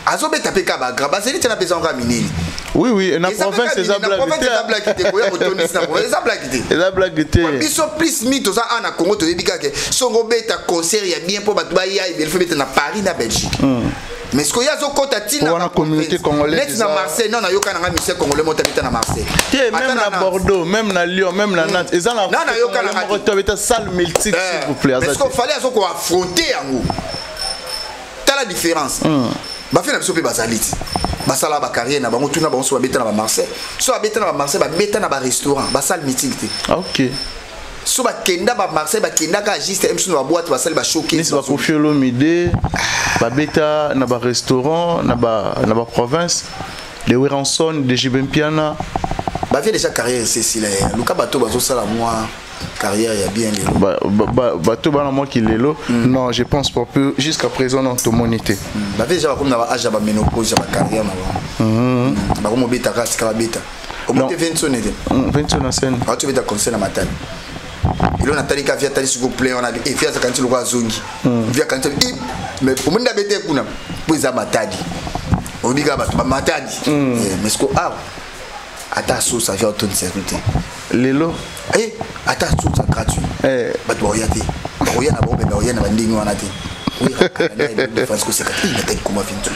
Azobeta pe ka ba grand ba c'est na pesa nga mineli. Oui oui, et na province c'est ça blague. Ça blague te ko ya otonis na province ça blague te. Et ça blague te. Biso plus mythe ça ana Congo to yebika ke songo beta concert ya bien pour batu ba ya il faut beta na Paris na Belgique. Mais ce qu'il y a zo kota tina na communauté congolaise na Marseille non na yoka na musée congolais mota beta na Marseille. Même na Bordeaux, même na Lyon, même na Nantes, ils ont la na yoka na mota beta salle multiple s'il vous plaît. Mais ce qu'il fallait azo ko affronter yango. T'as la différence. Ba fait na biso pe bazaliti. Basala ba carrière na bango tuna bango so beta na Marseille. So beta na Marseille ba beta na ba restaurant, ba salle multiple. OK. So ba kenda ba Marseille ba kenda ka juste MC no boîte ba salle ba choquer. Ni ba kofiolo midi, ba beta na ba restaurant, na ba province, de Wiranson, de Jibempiana. Ba fait déjà carrière Cécile. Luka bato bazo sala moi carrière il y a bien les bato bana moi qui lelo. Non, je pense pas peu jusqu'à présent non to monité. Ba fait déjà comme na ba âge ba ménopause ba carrière na ba. Ba comme beta ka skala beta. Comment te Vincent était? Vincent na scène. Ah tu beta conseil na matane. Il on a tali ka via tali s'il vous plaît on a et via ça quand il le zongi. Via quand il mais pour monde beta kuna pour za matadi. Obiga ba matadi. Mais ce ko ata sauce ça vient auto sécurité. Lelo ata sauce gratuit. Ba do yati. Ba yana ba ba yana ba ndingi wana te. Oui, parce que c'est quand il était comme Vincent.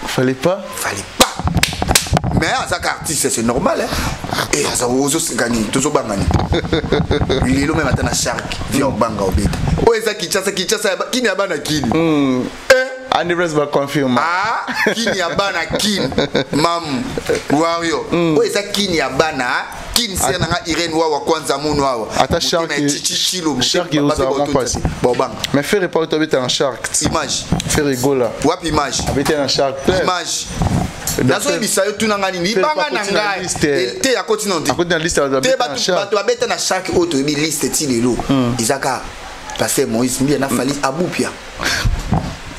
Fallait pas. Mais à chaque artiste c'est normal et à ça vous aussi gagner toujours bangani il est même à Shark via banga obeta o eza kichasa kini abana kini Andres va confirmer kini abana kini mam wario o eza kini abana kini c'est na Irene wa kwanza munu wa ata Shark usa passer bon bang mais faire pas obeta en Shark image faire rigola wap image obeta en Shark image nazo bisayo tunangani ni banga na ngai te ya continent akoti na liste te bato abeta na chaque autre bi liste ti lelo izaka passer Moïse mbia na fali abupia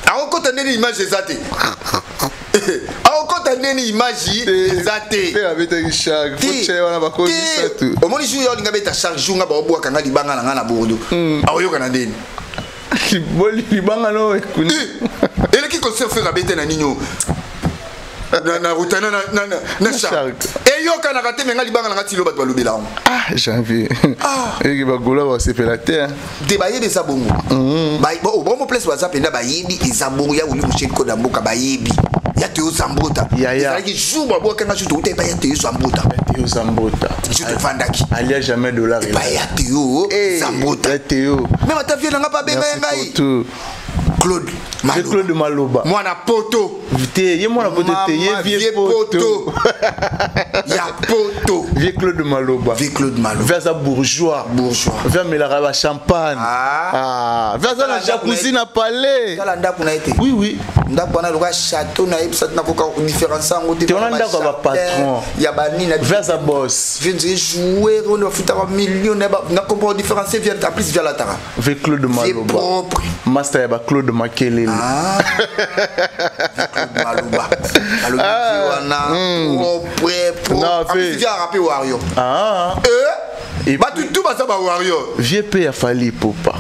akota neni image ezate akota neni image ezate te abeta ki chaque faut che wana ba ko tout o moni jour yo linga beta chaque jour nga ba obwa kanga libanga na nga na Bordeaux ayoka na ndeni boli libanga no ekuni ele ki concert fait abeta na ninyo na rutana na Shark et yo kana kate menga libanga na ngati lo bato balobela janvier et ba gola ba sepela terre de ba yebi za bongo ba bon place WhatsApp nda ba yebi ezabongo ya uli musheli ko damboka ba yebi ya te uzambota ya ki jour ba boka nga chuto uta ba ya te uzambota chuto vandaki alia jamais dollar ba ya te uzambota te yo même ta vie nga pa benga ngai Claude Maloba. Moi na poto. Vite, moi na poto te vieux poto. Ya poto. Vieux Claude Maloba. Vers un bourgeois. Vers Melara ba champagne. Vers la jacuzzi na palais. Kalanda kuna été. Oui. ndako wana loka château na yebisa na koka différence ngo te on a ndako ba patron ya bani na vers sa boss vient jouer on va foutre un million na comprendre différencier vient en plus via la tara avec Claude Maloba master ba Claude Makelele Claude Maloba wana propre via rapper Wario et bah tout ça ba Wario vieux père a fallu popa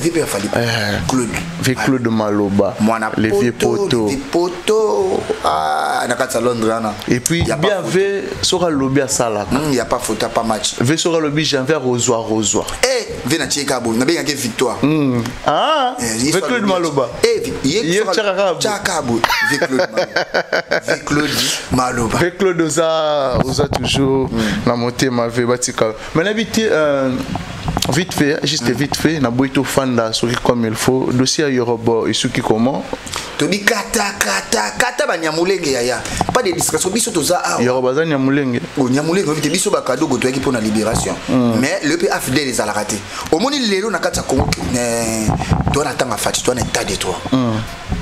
vieux père a fallu Claude avec Claude Maloba les vieux poteaux na kata Londres na et puis bien ve sera lobby à sala il y a pas faute pas match ve sera lobby janvier rosoir ve na cheka bo na benga ke victoire avec Claude Maloba chakabo avec Claude Maloba avec Claude oza toujours na motema ve batika mais n'habiter vite fait juste vite fait na boito fanda soki comme il faut dossier Yorobo et soki comment to di kata ba nyamulenge ya pas de distraction biso toza Yorobo za nyamulenge o nyamulenge vite biso ba cadeau go to ki pour la libération mais le pays a fidèle les alaraté au moni lelo na kata Congo to na tanga fati to na état de toi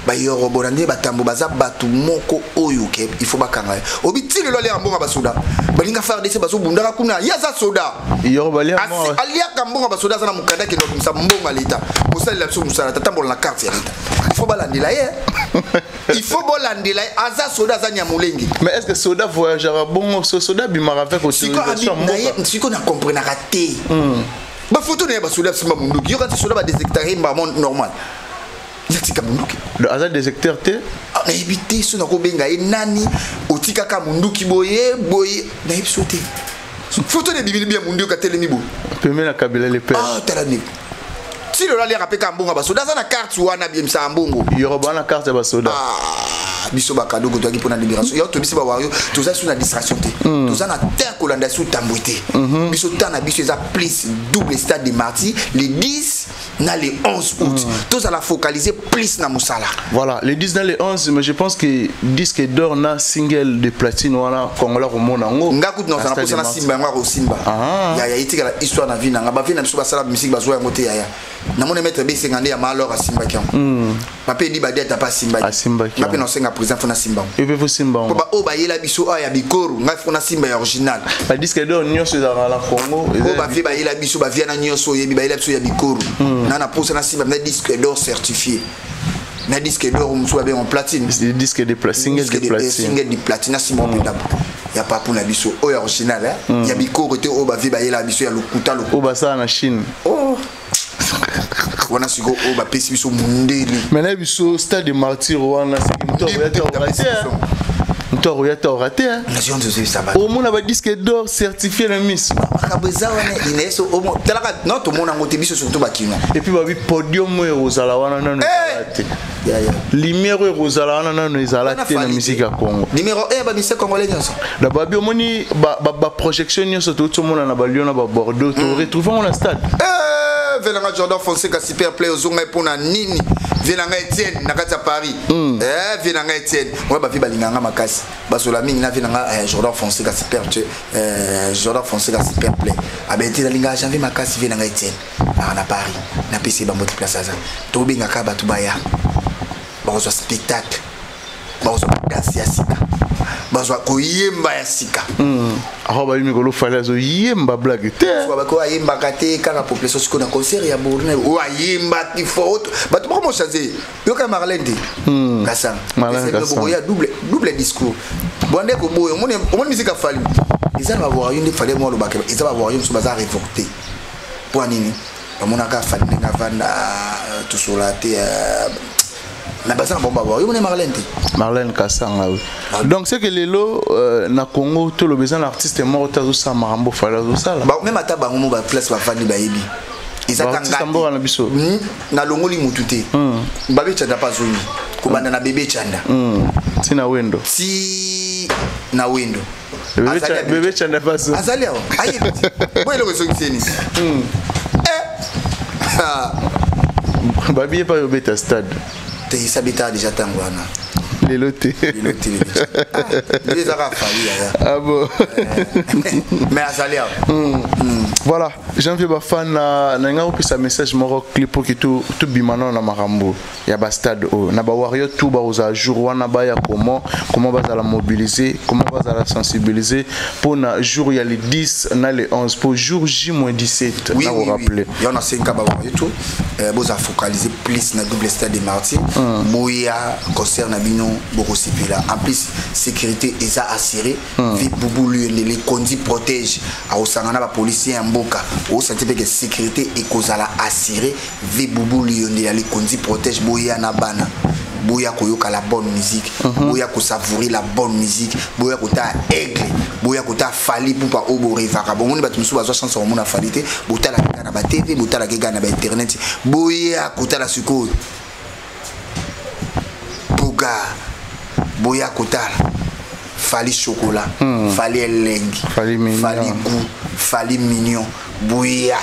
ba Yorobo ndé batambo baza batu moko oyo ke il faut bakanga obiti lelo le ambonga basuda balinga faire dese baso bundaka kuna yaza soda Yorobo ali alia kambonga basoda sana mukanda ke ndo msa mbonga leta musala la biso musala tatambola na carte ya leta il faut balandela il faut balandela aza soda za nyamulenge mais est-ce que soda voyagera bon soda bimara avec autorisation siko na comprendre raté ba photo ne ba soda simba munduki yo quand soda ba détecter ba normal yatika munduki le hasard des secteurs te na ebité so na ko benga nani otika ka munduki boye na ibsote photo ne bibili bien munduki ka telemi bo pemela na kabila le père talani si le rali rapeka mbonga basoda za na carte wana bien sa mbongo Yoroba na carte basoda biso ba cadeau goto ki pour la libération yo to biso ba wario to za sur la distraction te to za na terre kolanda sous tamboité biso tana biso za plus double stade de martyrs les 10 na les 11 août to za la focaliser plus na musala voilà les 10 dans les 11 mais je pense que disque d'or na single de platine wana kongola ko mona ngo ngaku na za na simba ngwa simba ya itika la histoire na vie na ba vie na biso ba sala musique ba zo ya ngote ya na mona mettre be 50 ya malheur a simba kiam papa di ba deta pas simba na pe no senga président fona simba et pe fo simba ba o ba yela biso ya bikoru nga fona simba ya original ba disque d'or nyonso za la Congo o ba fi ba yela biso ba via na nyonso yebi ba yela biso ya bikoru na posa na simba na disque d'or certifié na disque d'or muso ba en platine disque de platine single de platine na simba pedabo ya pas pour na biso o ya original ya bikoru te o ba vi ba yela biso ya lokuta o ba ça na Chine wana siko o ba pesi biso mundeli mais na biso stade de martyr wana Mto ya raté nation de ce sabbat au monde ba disque d'or certifié na miss akabeza wana ineso o mo talaka non to mona ngote biso surtout bakino et puis ba bi podium e rozala wana nano raté ya lumière e rozala wana nano ezalate na musique ya Congo numéro 1 ba musique congolais nyonso da ba bi omoni ba projection nyonso to mona na ba Lyon na ba Bordeaux to retrouver on la stade Venanga Jordan Fonseca super play ozonga pona nini Venanga Etienne na kati ya Paris Venanga Etienne on va vivre balinganga makasi basola mingi na Venanga Jordan Fonseca super Jordan Fonseca super play abeti la linga janvier makasi Venanga Etienne na Paris na PC ba moti place aza to benga ka batu baya ba zo spectacle ba zo danse ya sika ba zo koyemba ya sika ba yimi ko lo fala zo yemba blague te ba ko yemba kate kana population siko na concert ya Bourne o yemba ti faute ba to comment changer yo ka Marlende kasa c'est ya double discours bonde ko boyo mon musique a fallu ils va voir une fallait moi le bac ils va voir une so bazar révolté pour nini ba mona ka fallu na vanda tout sur la te na basa bomba bo yo mona Marlène Kassanga donc c'est que lelo na Congo tout le besoin l'artiste est mort tazo sa marambo fala zo sala ba même ata bango ba place ba fani ba yebi izatanga na biso na longoli mutute babe chanda pas zoni ko banda na bébé chanda si na wendo bébé chanda pas zoni azali awo ayi boy lo so tseni babi pas au beta stade te sabita déjà tangwana Les lotés. Les arabes. Ah bon. Mais à Zalia. Voilà, janvier bafan na opé sa message moro clip pour que tout bimano na marambo. Ya ba stade na ba warrior tout ba aux jour wana ba ya comment va la mobiliser, comment va la sensibiliser pour na jour il y a les 10 na les 11 pour jour J-17 oui, na vous rappeler. Il y en a 5 ba warrior tout boza focaliser plus na double stade des Martyrs. Boya concert na bino boko sipila. En plus sécurité eza assurée, vi boubou les conduits protège a osangana ba policier mboka au sentiment que sécurité et kozala assurée, vi boubou les conduits protège boya na bana. Boya koyoka la bonne musique, boya ko savourer la bonne musique, boya kota aigle, boya kota fali pour pas obore vaka. Bon on ba tumsu ba chanson on a falité, botala na ba TV, botala ke na ba internet, boya kota la suko. Boga, boya kota fali chocolat, fali elengi, fali goût, fali mignon, boya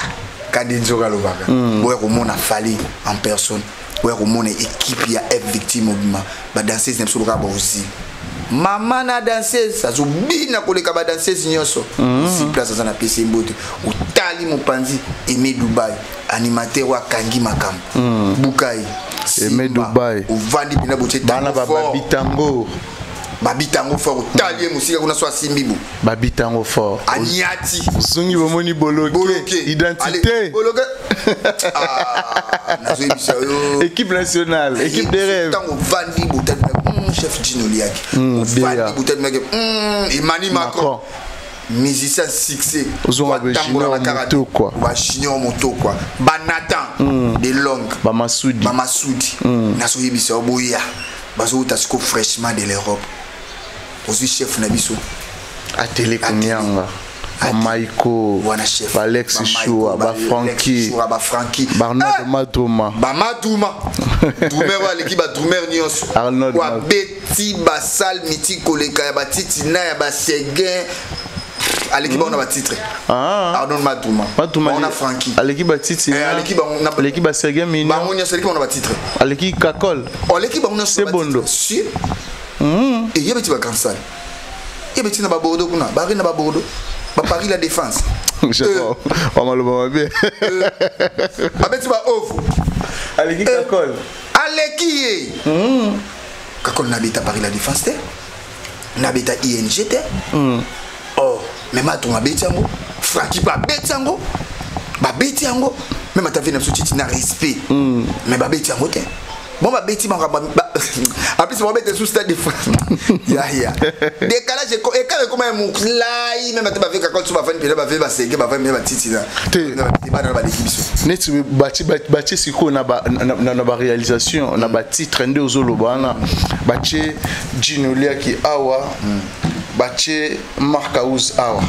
kadinzoga lo vaka. Boya ko mona fali en personne. Ouais, au monde équipe ya F victime obima ba danseuse nem solo ka ba aussi maman na danseuse ça zobina ko le ka ba danseuse nyoso si place ça na PC mbote o tali mopanzi Aimé Dubaï animateur wa Kangi Makam Bukai Aimé Dubaï o vandi bina boche bana ba babitango fort tali musika kuna so asimbibu babitango fort aniati zungi bomoni boloke identité boloke équipe nationale, équipe des rêves. Tant Vandi Boutet, chef Gino Liaki. Vandi Boutet, Emmanuel Macron. Musicien succès. Moto quoi. Moto quoi. Banatan de longue. Bamasoudi. Naso yebisa oboya. Bazo tasiko fraîchement de l'Europe. Aussi chef Nabiso. A télé Kunyanga. Maïko, Alex Choua, Francky, Barnard Madouma, Doumer l'équipe Doumer Nyos, Arnaud Betty Basal Miti Koleka Batiti na ba Seguin. À l'équipe on a titre. Arnaud Madouma. On a Francky. À l'équipe Batiti. À l'équipe on a l'équipe Seguin Mignon. On a titre. À l'équipe Kakol. L'équipe on a c'est Bondo. Si. Et y a petit vacances. Y a petit na ba Bordeaux kuna, ba na ba Bordeaux. Paris la défense. Je sais pas. On va le bien. Avec tu vas off. Aleki Kakol. Aleki. Kakol n'habite à Paris la défense. N'habite à ING. Oh, mais ma ton habite yango. Francky pas bête yango. Ba bête yango. Même ta vie n'a pas na respect. Mais ba bête yango te. Bon bah bêtis en plus on va mettre sous stade de France. Ya décalage et quand comme un mouklaï même tu vas faire quand tu vas faire va faire c'est va faire même titi là. Pas dans la équipe. Net bâti siko na ba réalisation na ba titre ndé ozolobana bâti Gino Liaki awa bâti Marcaouz awa.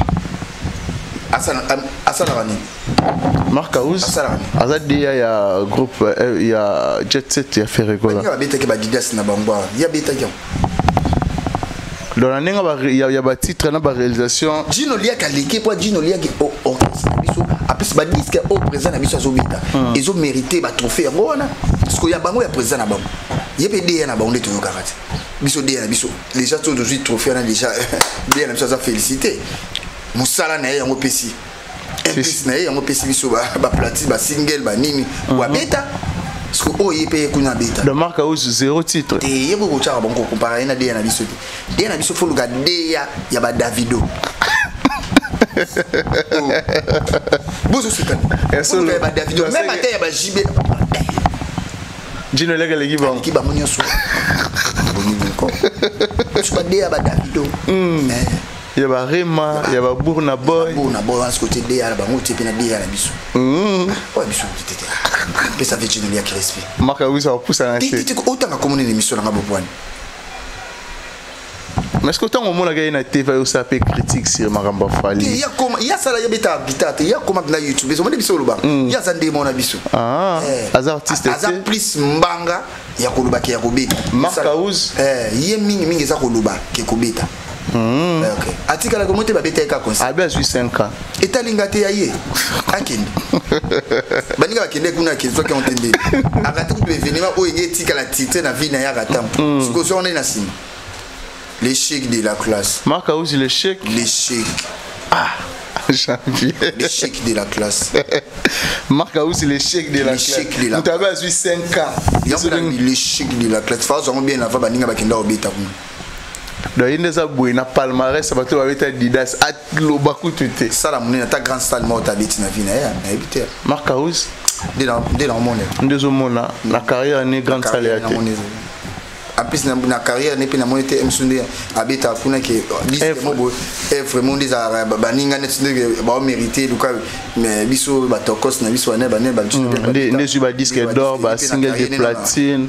Asana Rani. Marcaouz Azad il y a groupe il y a Jet Set il y a fait rigoler. Il y a bêta qui va didas na bangwa. Il y a bêta qui. Dans la nenga il y a titre na ba réalisation. Gino Liaki a l'équipe pour Gino Liaki au biso après ba disque au présent na biso azobita. Ils ont mérité ba trophée ngona. Parce que y a bango ya présent na bango. Il y a PD na bango to karate. Biso D na biso. Les gens sont aujourd'hui trophée na déjà D na biso za féliciter. Musala na yango pesi. Impis na yango pesi biso ba platine ba single ba nini wa beta. Parce que oh yepé kuna beta. Le Marcaouz 0 titre. Et yebo ko tshaka bango comparer na D na biso. D na biso fo luka D ya ba Davido. Bozo sekana. Eso le ba Davido même ate ya ba JB. Gino Liaki l'équipe bon. L'équipe ba monyo so. Boni ko. Je pas D ya ba Davido. Il y a Rema, il y a Bourna Boy. Bourna Boy, on se côté D à la banque, tu es bien D à la bisou. Ouais, bisou, tu étais. Mais ça fait Gino Liaki respect. Marcaouz ça pousse à lancer. Tu autant à communiquer l'émission dans la boîte. Mais est-ce que tant au monde a une TV où ça peut critique sur Maramba Fali? Il y a comme il y a ça là il y a bêta guitare, il y a comme dans YouTube, mais on dit bisou loba. Il y a ça des mon bisou. Ah, azar artiste. Azar plus mbanga, il y a koluba qui a kobeta. Marcaouz il y a mingi ça koluba qui kobeta. Ok. Atika la comment te ba beta ka conseil. Abi azui 5 ans. Etalinga te yaye. Akende. Baninga bakende kuna kezo ki ontende. Akati ku événement o yenge tika la titre na vie na ya gatam. Siko so on est na sim. L'échec de la classe. Marc Aouzi l'échec. L'échec. Ah. Janvier. L'échec de la classe. Marc Aouzi l'échec de la classe. Nous t'avons azui 5 ans. L'échec de la classe. Faut bien la va baninga bakenda obeta kuna. Donc il a boué na palmarès ça va te avoir Didas atlo baku tuté ça la monnaie ta grande salle morte habite na vie na habiter Marc Aouzi de la monnaie ndezomona na carrière ni grande salle ya te en plus na carrière ne pe na monnaie te msunde habita kuna ke mobo vraiment des baninga net ba mériter luka mais biso ba tokos na biso na ba ne ba ba disque d'or ba single de platine.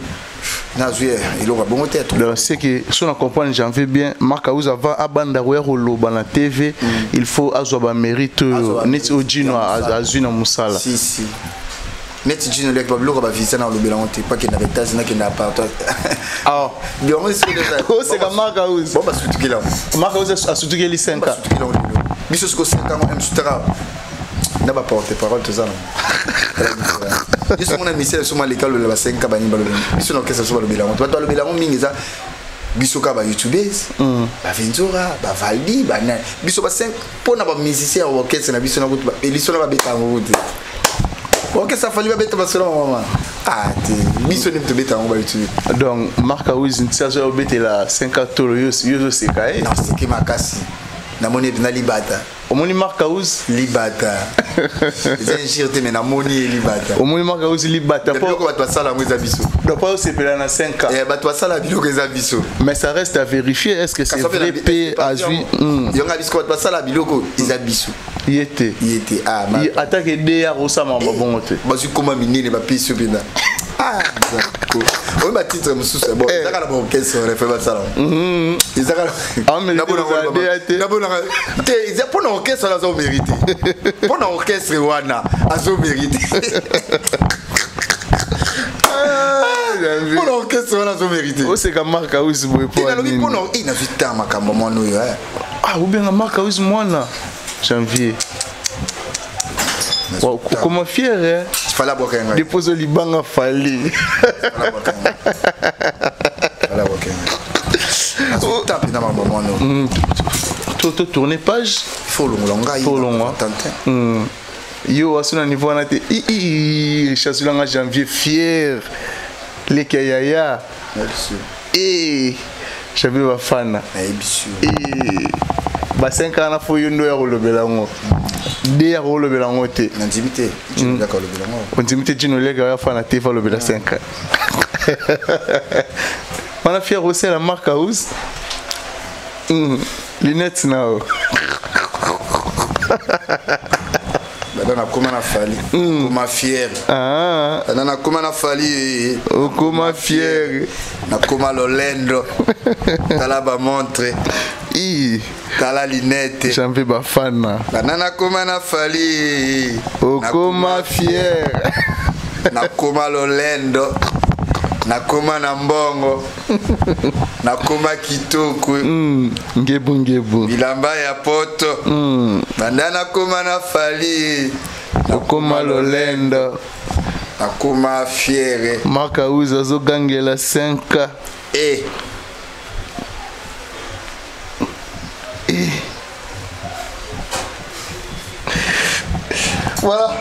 Donc c'est que si on comprend j'en veux bien Marc Aouzi avant abanda royalo na TV il faut azoba mérite net ojino azuna musala si si net ojino le bablo ba visa na lobela on te pas que na états na que na partout ah bien on c'est comme Marc Aouzi bon ba surtout là Marc Aouzi a surtout que les 5 ans biso ce que 5 ans on sutera na ba porte parole tout ça biso mona misel soma l'école le ba 5 bani ba biso no kesa soma le bilan to le bilan mingi za biso ka ba youtubers ba Venzora ba Valdi ba na biso ba 5 pona ba musicien au orchestre na biso na kutu ba eliso na ba beta ngote orchestre fali ba beta ba solo mama ah te biso ne te beta ngo ba youtube donc Marc Aouzi ntsa zo beta la 5 tolo yo se kai non c'est que makasi na moni na libata omoni Marc Aouzi libata zengirte mais na moni libata omoni Marc Aouzi libata pour ko batwa sala ngweza biso donc pas c'est pela na 5 ans batwa sala biloko eza biso mais ça reste à vérifier est-ce que c'est vrai p azui yonga biso batwa sala biloko eza biso yete ah il attaque des à Rosama bongote bazu koma minene ba piso pena ah on va titre mususu bon ça la bon question refait ça là ils a na bona te ils a pour orchestre là ça mérité pour orchestre wana azo mérité pour orchestre wana azo mérité o c'est comme Marc Aouzi boy pour il pour non il na vita makambo mono yo ah ou bien Marc Aouzi mwana janvier comment fier hein fala bokenga dépose au Liban fallait fala bokenga tape na mambo mono to tourner page faut longa yo asuna niveau na te chasulanga janvier fier les kayaya merci et j'avais bafana et ba 5 ans na fo yondo ya kolobela ngo de ya kolobela ngo te na intimité d'accord lobela ngo intimité dino lega ya fana te fa lobela 5 ans on a fier aussi la Marc Aouzi lunettes now Badana koma na fali koma fier ah badana koma na fali koma fier na koma lolendo tala ba montre tala linette j'envie ba fan badana koma na fali koma fier na koma lolendo na koma na mbongo na koma kitoko ngebu bilamba ya poto bandana koma na fali na koma lolendo na koma fiere Marc Aouzi azo gangela 5 voilà.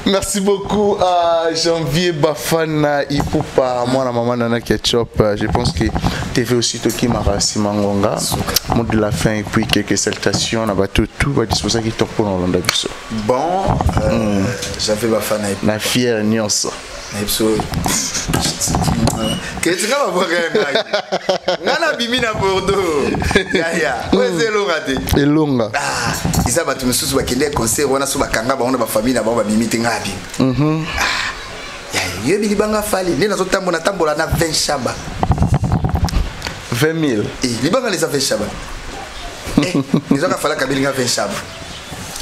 Merci beaucoup à Janvier Bafana Ipupa, moi la maman Nana Ketchup. Je pense que TV aussi Toki Marasi Mangonga. Mot de la fin et puis quelques salutations. On a tout c'est pour ça qu'il tombe pour l'Olanda Bisso. Bon, Janvier Bafana Ipupa. Na fière Nyonso. Que tu vas voir un nana bimina Bordeaux ya weze longa te elonga ah isa batu mususu bakende concert wana so bakanga baona ba famille na ba bimite ngabi ya yebi libanga fali nena zo tambola na 20 shaba 20 000 libanga les 20 shaba ils ont fallu kabilinga 20 shaba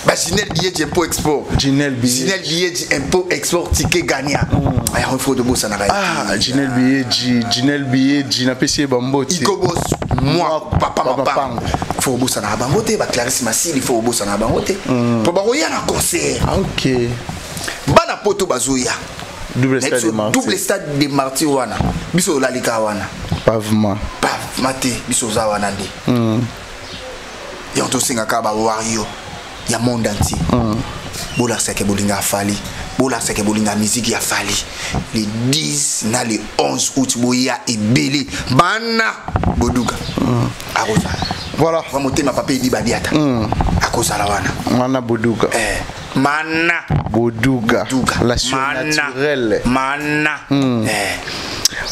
Bah, Ginel billet d'impôt export. Ginel billet d'impôt export ticket gagnant. Il faut de beau ça n'a rien. Ah, Ginel billet, Gina PC Bamboti. Iko boss, moi, papa. Faut beau ça n'a bangoté, bah Clarisse Massile, il faut beau ça n'a bangoté. Pour baroyer un concert. Ok. Bana poto bazoya. Double stade de Marty wana. Biso la lika wana. Pavement. Mate biso za wana ndi. Et on te singa ka ba wario. Ya monde entier. Bola seke bolinga fali. Bola seke bolinga musique ya fali. Les 10 na les 11 août boya et belé. Bana boduga. Arosa. Voilà. Va monter ma papa dit badiata. Akosa la wana. Mana boduga. Mana boduga. La naturelle. Mana.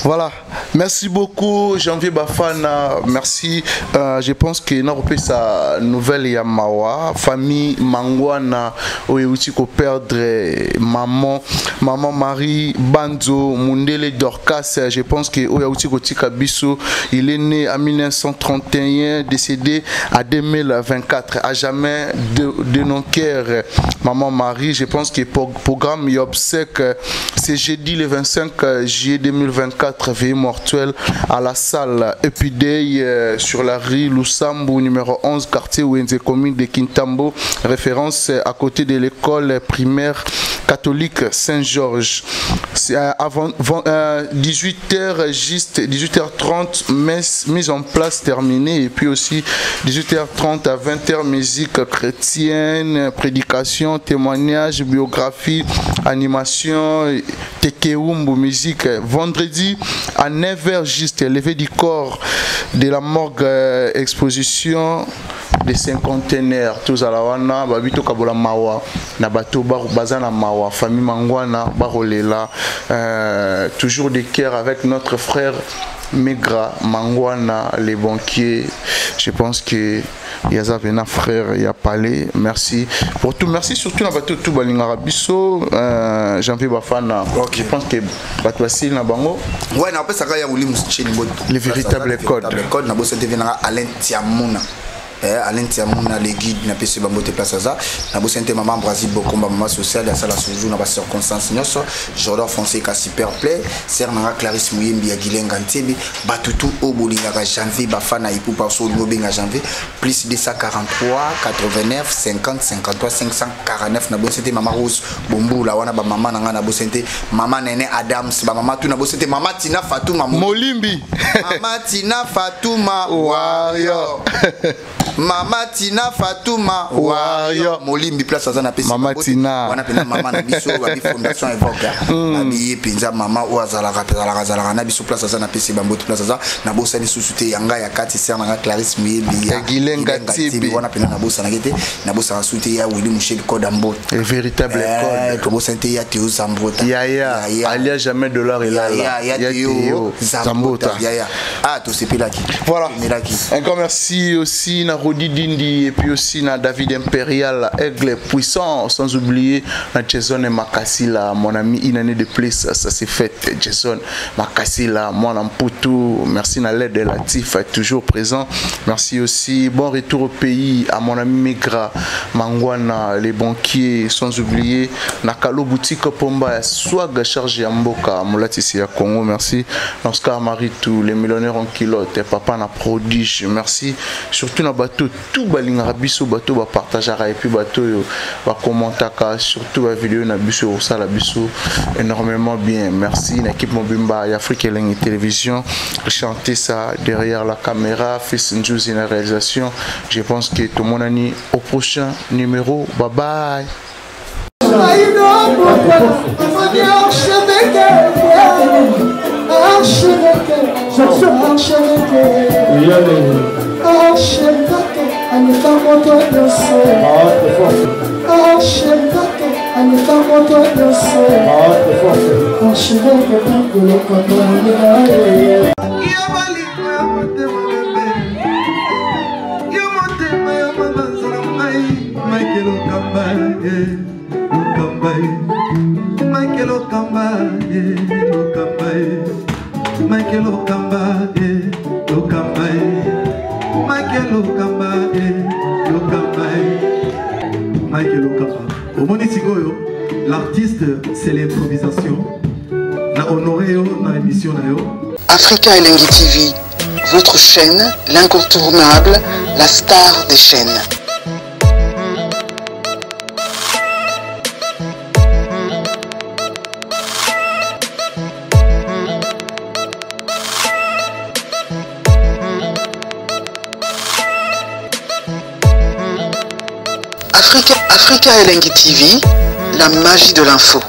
Voilà, merci beaucoup Janvier Bafana, merci. Je pense que nous sa nouvelle Yamawa, famille Mangwana, Oyeuti ko perdre maman Marie Banzo Mundele Dorcas. Je pense que Oyeuti ko tika biso, il est né en 1931, décédé à 2024. À jamais de nos cœurs, maman Marie. Je pense que programme Yobsek, c'est jeudi le 25 juillet 2024. Veillée mortuelle à la salle Epidei sur la rue Lusambu numéro 11 quartier Wenze commune de Kintambo, référence à côté de l'école primaire catholique Saint-Georges. Avant 18h juste 18h30 mise en place terminée, et puis aussi 18h30 à 20h musique chrétienne, prédication, témoignage, biographie, animation, tekeumbu musique. Vendredi à 9h juste levé du corps de la morgue, exposition des cinquantenaires tous à la wana babito kabola mawa na bato bazana mawa famille Mangwana barolela, toujours des cœurs avec notre frère Megra Mangwana les banquiers. Je pense que Yaza Vena frère y a parlé. Merci pour tout, merci surtout na bato tout balingara biso Janvier Bafana. Je pense que bato asil na bango. Ouais, na pesa kaya ulimu chini bod. Les véritables codes. Le code na bosse devenira Alain Tiamuna. Alain Tiamuna les guides na pesa bambote place ça. Na bosse maman Brésil bokomba maman sociale ya sala soujou na ba circonstance nyoso. Jordan Fonseca super play. Sernanga Clarisse Muyembi ya Gilenga Ntebi. Batutu obolinga ka Janvier Bafana ipu par so lobenga Janvier plus 243 89 50 53 549 na bosse maman Rose Bombula wana ba maman nanga na bosse maman Nene Adams ba maman tu na bosse maman Tina Fatouma Molimbi. Maman Tina Fatouma Warrior. Mama Tina Fatouma Warrior. Molimbi place à na pesi. Mama Tina. Wana pena maman na biso ba fondation evoca. Abi penza maman oazala rapela na biso place à na pesi bambote place à na bossa ni susute yanga ya kati serna na Clarisse Muyembi ya Gilenga Tibi. Wana pena na bossa na gete na bossa susute ya Willy Michel Kodambo. Le véritable code. Comme sente ya Théo Zambota. Ya alia jamais dollar et là. Ya Théo Zambota. Ya. Ah tout c'est là qui. Voilà. Encore merci aussi na Rodi Dindi et puis aussi na David Impérial Aigle puissant, sans oublier na Jason et Makasila, mon ami une année de plus ça s'est fait. Jason Makasila, mon amputu, merci na l'aide de Latif toujours présent. Merci aussi, bon retour au pays à mon ami Megra Mangwana les banquiers, sans oublier Nakalo boutique Pomba Swag chargé Mboka Molatisi à Congo. Merci Oscar Maritou, les millionnaires en kilote, papa na prodige. Merci surtout na bateau tout balingara biso bateau ba partageara et puis bateau ba commentaka surtout la vidéo na biso ça la biso énormément bien. Merci une équipe Mobimba et Afrique Elengi Télévision chanter ça derrière la caméra, Fils Njouzi une réalisation. Je pense que tout mon ami au prochain numéro. Bye bye. Michael Sikoyo, l'artiste, c'est l'improvisation. Na honoré dans l'émission. Africa Elengi TV, votre chaîne, l'incontournable, la star des chaînes. Africa Elengi TV, la magie de l'info.